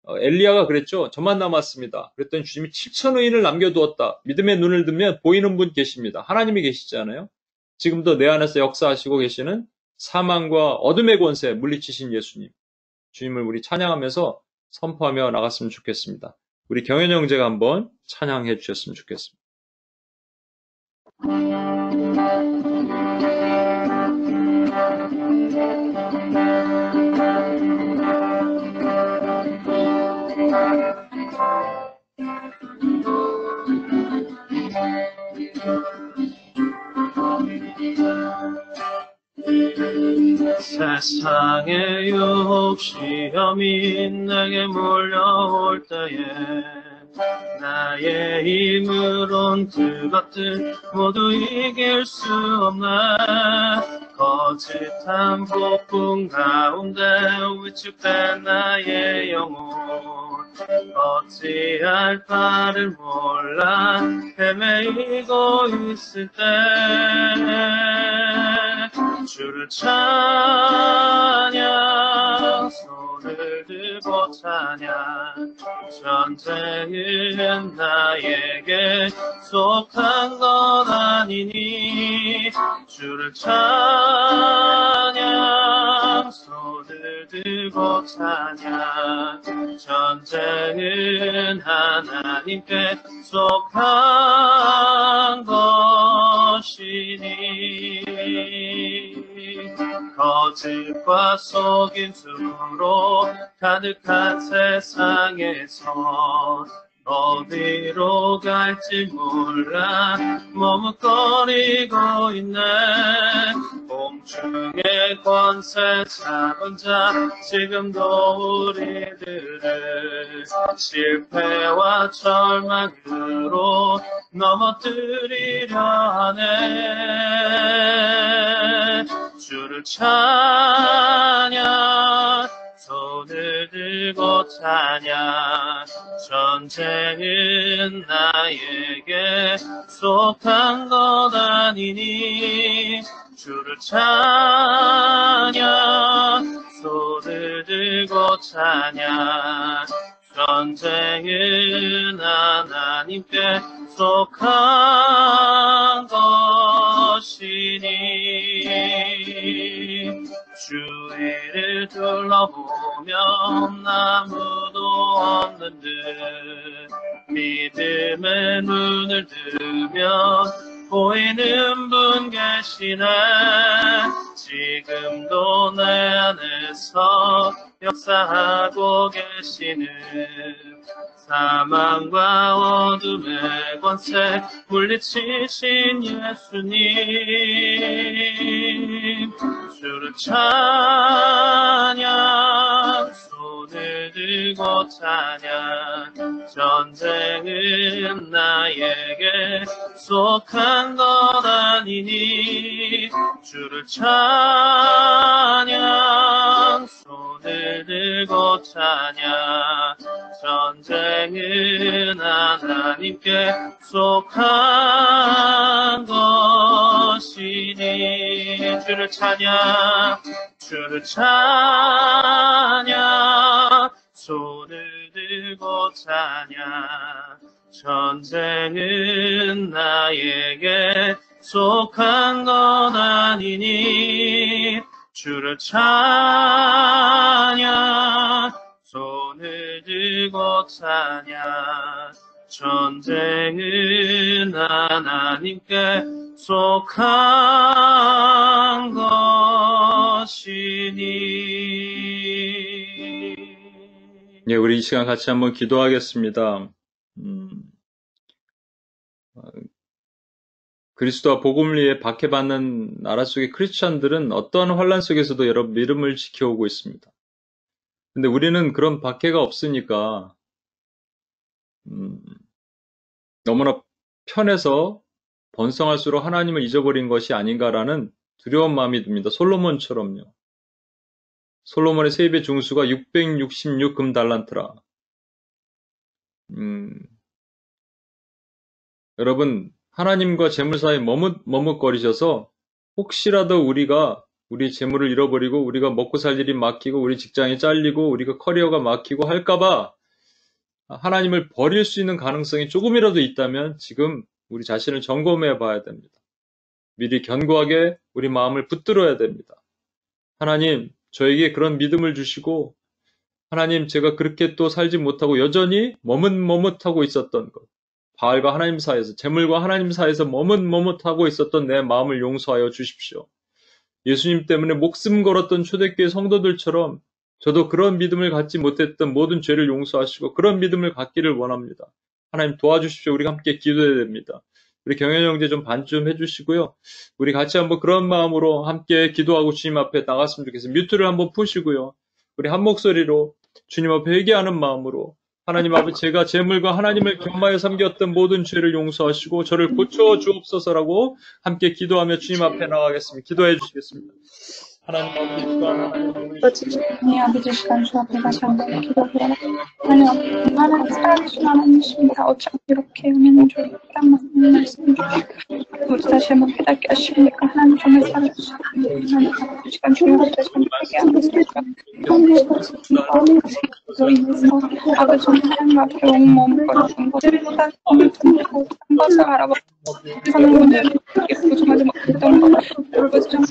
엘리야가 그랬죠. 저만 남았습니다. 그랬더니 주님이 7천 의인을 남겨두었다. 믿음의 눈을 뜨면 보이는 분 계십니다. 하나님이 계시잖아요. 지금도 내 안에서 역사하시고 계시는 사망과 어둠의 권세 물리치신 예수님. 주님을 우리 찬양하면서 선포하며 나갔으면 좋겠습니다. 우리 경현 형제가 한번 찬양해 주셨으면 좋겠습니다. 세상의 유혹 시험이 내게 몰려올 때에 나의 힘으론 그것들 모두 이길 수 없네. 거짓한 폭풍 가운데 위축된 나의 영혼 어찌할 바를 몰라 헤매이고 있을 때 주를 찬양 손을 들고 찬양 전쟁은 나에게 속한 건 아니니 주를 찬양 손을 들고 찬양 전쟁은 하나님께 속한 것이니 거짓과 속임수로 가득한 세상에서 어디로 갈지 몰라 머뭇거리고 있네. 공중의 권세 잡은 자 지금도 우리들을 실패와 절망으로 넘어뜨리려 하네. 주를 찬양 손을 들고 찬양 전쟁은 나에게 속한 것 아니니 주를 찬양 손을 들고 찬양 전쟁은 하나님께 속한 것이니 주위를 둘러보면 아무도 없는 듯 믿음의 눈을 뜨면 보이는 분 계시네. 지금도 내 안에서 역사하고 계시는 사망과 어둠의 권세 물리치신 예수님 주를 찬양 손을 들고 찬양 전쟁은 나에게 속한 것 아니니 주를 찬양 손을 들고 찬양 전쟁은 하나님께 속한 것이니 주를 찬양 주를 찬양 손을 들고 찬양 전쟁은 나에게 속한 것 아니니 주를 찬양 손을 들고 찬양 전쟁은 하나님께 속한 것이니. 예, 우리 이 시간 같이 한번 기도하겠습니다. 그리스도와 복음을 위해 박해받는 나라 속의 크리스찬들은 어떠한 환란 속에서도 여러분 믿음을 지켜오고 있습니다. 근데 우리는 그런 박해가 없으니까 너무나 편해서 번성할수록 하나님을 잊어버린 것이 아닌가라는 두려운 마음이 듭니다. 솔로몬처럼요. 솔로몬의 세입의 중수가 666 금달란트라. 여러분 하나님과 재물 사이에 머뭇거리셔서 혹시라도 우리가 우리 재물을 잃어버리고 우리가 먹고 살 일이 막히고 우리 직장이 잘리고 우리가 커리어가 막히고 할까봐 하나님을 버릴 수 있는 가능성이 조금이라도 있다면 지금 우리 자신을 점검해 봐야 됩니다. 미리 견고하게 우리 마음을 붙들어야 됩니다. 하나님, 저에게 그런 믿음을 주시고, 하나님, 제가 그렇게 또 살지 못하고 여전히 머뭇머뭇하고 있었던 것, 바알과 하나님 사이에서, 재물과 하나님 사이에서 머뭇머뭇하고 있었던 내 마음을 용서하여 주십시오. 예수님 때문에 목숨 걸었던 초대교회 성도들처럼 저도 그런 믿음을 갖지 못했던 모든 죄를 용서하시고 그런 믿음을 갖기를 원합니다. 하나님 도와주십시오. 우리가 함께 기도해야 됩니다. 우리 경현 형제 좀 반쯤 해주시고요. 우리 같이 한번 그런 마음으로 함께 기도하고 주님 앞에 나갔으면 좋겠습니다. 뮤트를 한번 푸시고요. 우리 한 목소리로 주님 앞에 회개하는 마음으로 하나님 아버지, 제가 재물과 하나님을 겸하여 섬겼던 모든 죄를 용서하시고 저를 고쳐 주옵소서라고 함께 기도하며 주님 앞에 나가겠습니다. 기도해 주시겠습니다. 하나님 아버지, 하나님 아버지, 시간 주 앞에 다시 한번 기도해요. 하나님 살아계신 하나님이십니다. 어쩜 이렇게 은혜는 저에게 딱 맞는 말씀을 주시고 우리 다시 한번 깨닫게 하십니까? 하나님 정말 살아계신 하나님 아버지, 시간 주 앞에 다시 한번 회개하겠습니다. 하나님으로 인해서 아버지 하나님 앞에 머뭇거리는 것보다 오늘 듣고 한 것을 알아보고 세상의 문제를 부정하지 못했던 것 그것을 좀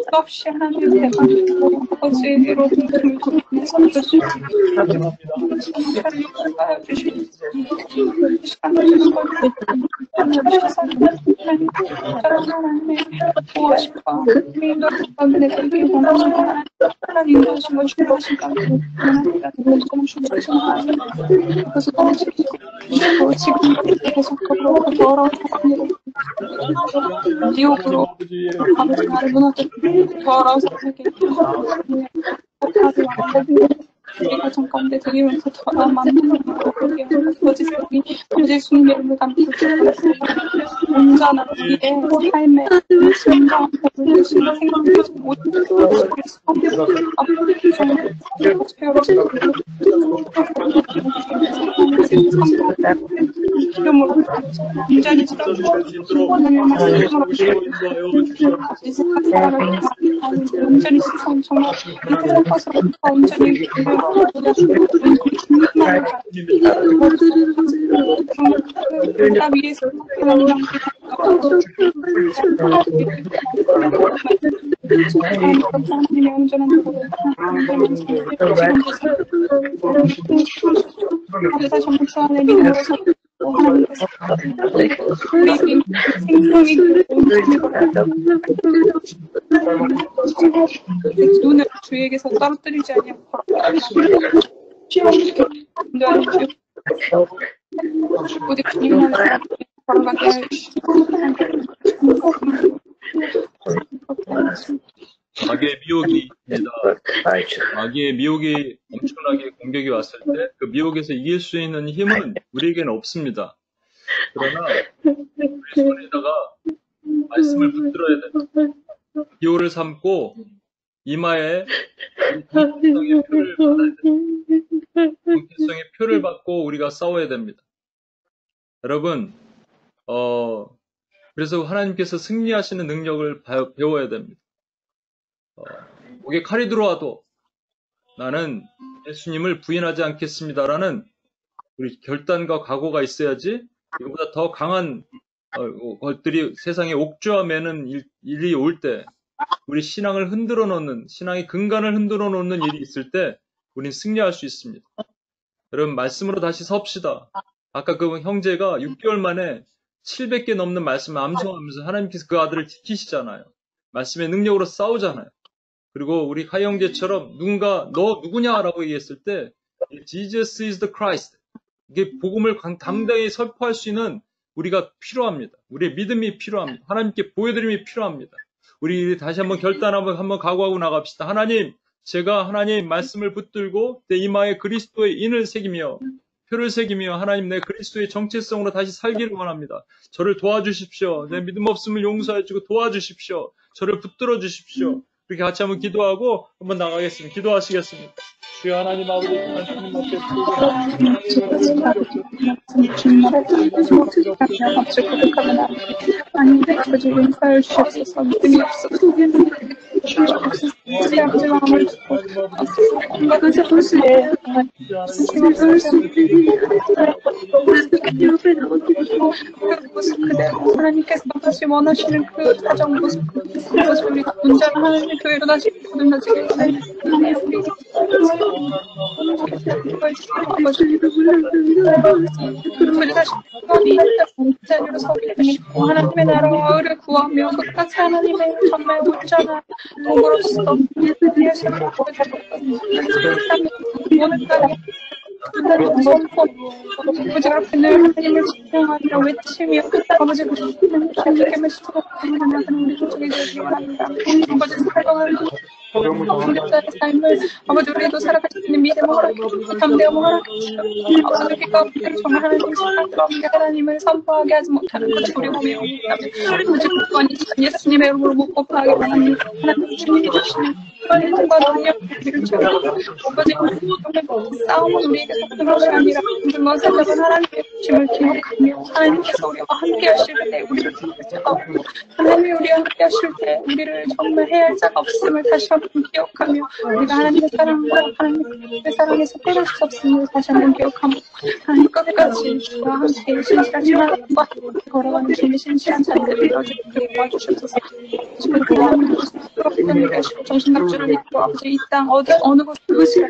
없이 하나님 내가 아버지로 지옥으로 아버지 나를 무너뜨리고 더러워서 살게 우리 가정 가운데 드리면서 더 만나는 아버지 우리 예수님의 이름을 담기고 온전한 우리의 삶의 진정한 복을 주시는 생각하지 못하고 아버지 기름으로 온전히 지켜주시고 하나님의 말씀으로 온전히 씻어 정말 세상 것으로부터 온전히 나 위에서 하나님이랑 하나님의 온전한 우리가 전부 주 안에 믿음으로서 하나님께서 생명이 눈을 주에게서 떨어뜨리지 않고 우리 주님을 걸어가게 하시고 마귀의 미혹이 있습니다. 마귀의 미혹이 엄청나게 공격이 왔을 때 그 미혹에서 이길 수 있는 힘은 우리에게는 없습니다. 그러나 우리 손에다가 말씀을 붙들어야 됩니다. 기호를 삼고 이마에 정체성의 표를 받아야 됩니다. 정체성의 표를 받고 우리가 싸워야 됩니다. 여러분, 그래서 하나님께서 승리하시는 능력을 배워야 됩니다. 목에 칼이 들어와도 나는 예수님을 부인하지 않겠습니다라는 우리 결단과 각오가 있어야지 이보다 더 강한 것들이 세상에 옥죄어매는 일이 올 때 우리 신앙을 흔들어 놓는, 신앙의 근간을 흔들어 놓는 일이 있을 때 우린 승리할 수 있습니다. 여러분 말씀으로 다시 섭시다. 아까 그 형제가 6개월 만에 700개 넘는 말씀을 암송하면서 하나님께서 그 아들을 지키시잖아요. 말씀의 능력으로 싸우잖아요. 그리고 우리 하이 형제처럼 누군가 너 누구냐라고 얘기했을 때 Jesus is the Christ. 이게 복음을 당당히 선포할 수 있는 우리가 필요합니다. 우리의 믿음이 필요합니다. 하나님께 보여드림이 필요합니다. 우리 다시 한번 결단하고 한번 각오하고 나갑시다. 하나님, 제가 하나님 말씀을 붙들고 내 이마에 그리스도의 인을 새기며 표를 새기며 하나님 내 그리스도의 정체성으로 다시 살기를 원합니다. 저를 도와주십시오. 내 믿음 없음을 용서해 주고 도와주십시오. 저를 붙들어 주십시오. 이렇게 같이 한번 기도하고 한번 나가겠습니다. 기도하시겠습니다. 주여 하나님 아버지, 주님 앞에 주님나라에 참여하지 못하며 아버지 고백하며 하나님 아버지 용서하여 주시옵소서. 믿음이 없어서 제 아버지 마음을 주고 건강하게 보시게 그 모습 그대로 하나님께서 다시 원하시는 그 가정 모습 그것을 우리가 온전한 하나님의 교회로 다시 거듭나지게 하나님 우리 우리 다시 자녀로 서게 하시고 하나님의 나라와 의를 구하며 끝까지 하나님의 정말 온전한 도구로서 예수를 모든 날에 하나님 선포 아버지 그렇게 늘 하나님을 찬양하며 외치며 아버지 그리스도는 주님께 메시지가 하나님 우리 조직이 되기 원합니다. 아버지 살아가는 우리 삶을 아버지 우리도 살아갈 수 있는 믿음을 허락해주시고 담대함을 허락해주시고 아버지 우리가 정말 하나님 사랑과 함께 하나님을 선포하게 하지 못하는 그 두려움이 옵니다. 오직 구원이 예수님의 이름으로 묻고 파하게 하나님 주님이 주시는 하나님과 능력을 주고 아버지 싸움은 우리에게 섞는 것이 아니라 정말 살아가는 하나님의 주심을 기억하며 하나님께서 우리와 함께 하실 때 우리를 기억하고 하나님이 우리와 함께 하실 때 우리를 정말 해야 할 자가 없음을 다시 한번 기억하며 우리가 하나님의 사랑과 하나님의 사랑에서 끊을 수 없음을 다시 한번 기억하며 하나님 끝까지 주와 함께 신실한 하나님과 걸어가는 주님의 신실한 자들을 이루어지게 도와주셔서 지금 그 하나님을 계시고 정신갑주를 입고 아버지 이 땅 어느 곳을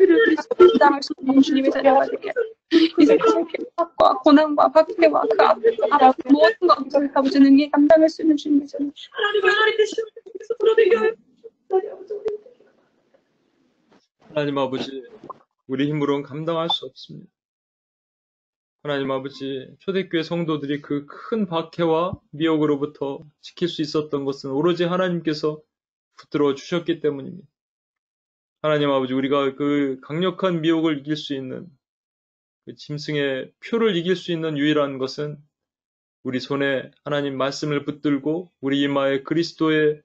이 땅을 숨는 주님의 자녀가 되게 이 세상의 핍박과 고난과 박해와 그 앞에 모든 것을 아버지 능히 감당할 수 있는 주님의 자녀 하나님 되시는 분께서 돌아다녀요. 하나님 아버지, 우리 힘으로는 감당할 수 없습니다. 하나님 아버지, 초대교회 성도들이 그 큰 박해와 미혹으로부터 지킬 수 있었던 것은 오로지 하나님께서 붙들어 주셨기 때문입니다. 하나님 아버지, 우리가 그 강력한 미혹을 이길 수 있는 그 짐승의 표를 이길 수 있는 유일한 것은 우리 손에 하나님 말씀을 붙들고 우리 이마에 그리스도의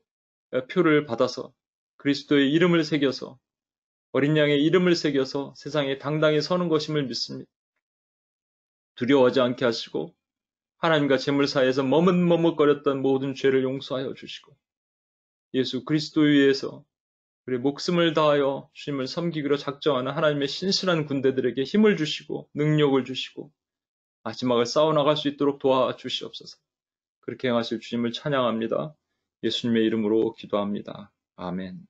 표를 받아서 그리스도의 이름을 새겨서 어린 양의 이름을 새겨서 세상에 당당히 서는 것임을 믿습니다. 두려워하지 않게 하시고 하나님과 재물 사이에서 머뭇머뭇거렸던 모든 죄를 용서하여 주시고 예수 그리스도 위에서 우리 목숨을 다하여 주님을 섬기기로 작정하는 하나님의 신실한 군대들에게 힘을 주시고 능력을 주시고 마지막을 싸워나갈 수 있도록 도와주시옵소서. 그렇게 행하실 주님을 찬양합니다. 예수님의 이름으로 기도합니다. 아멘.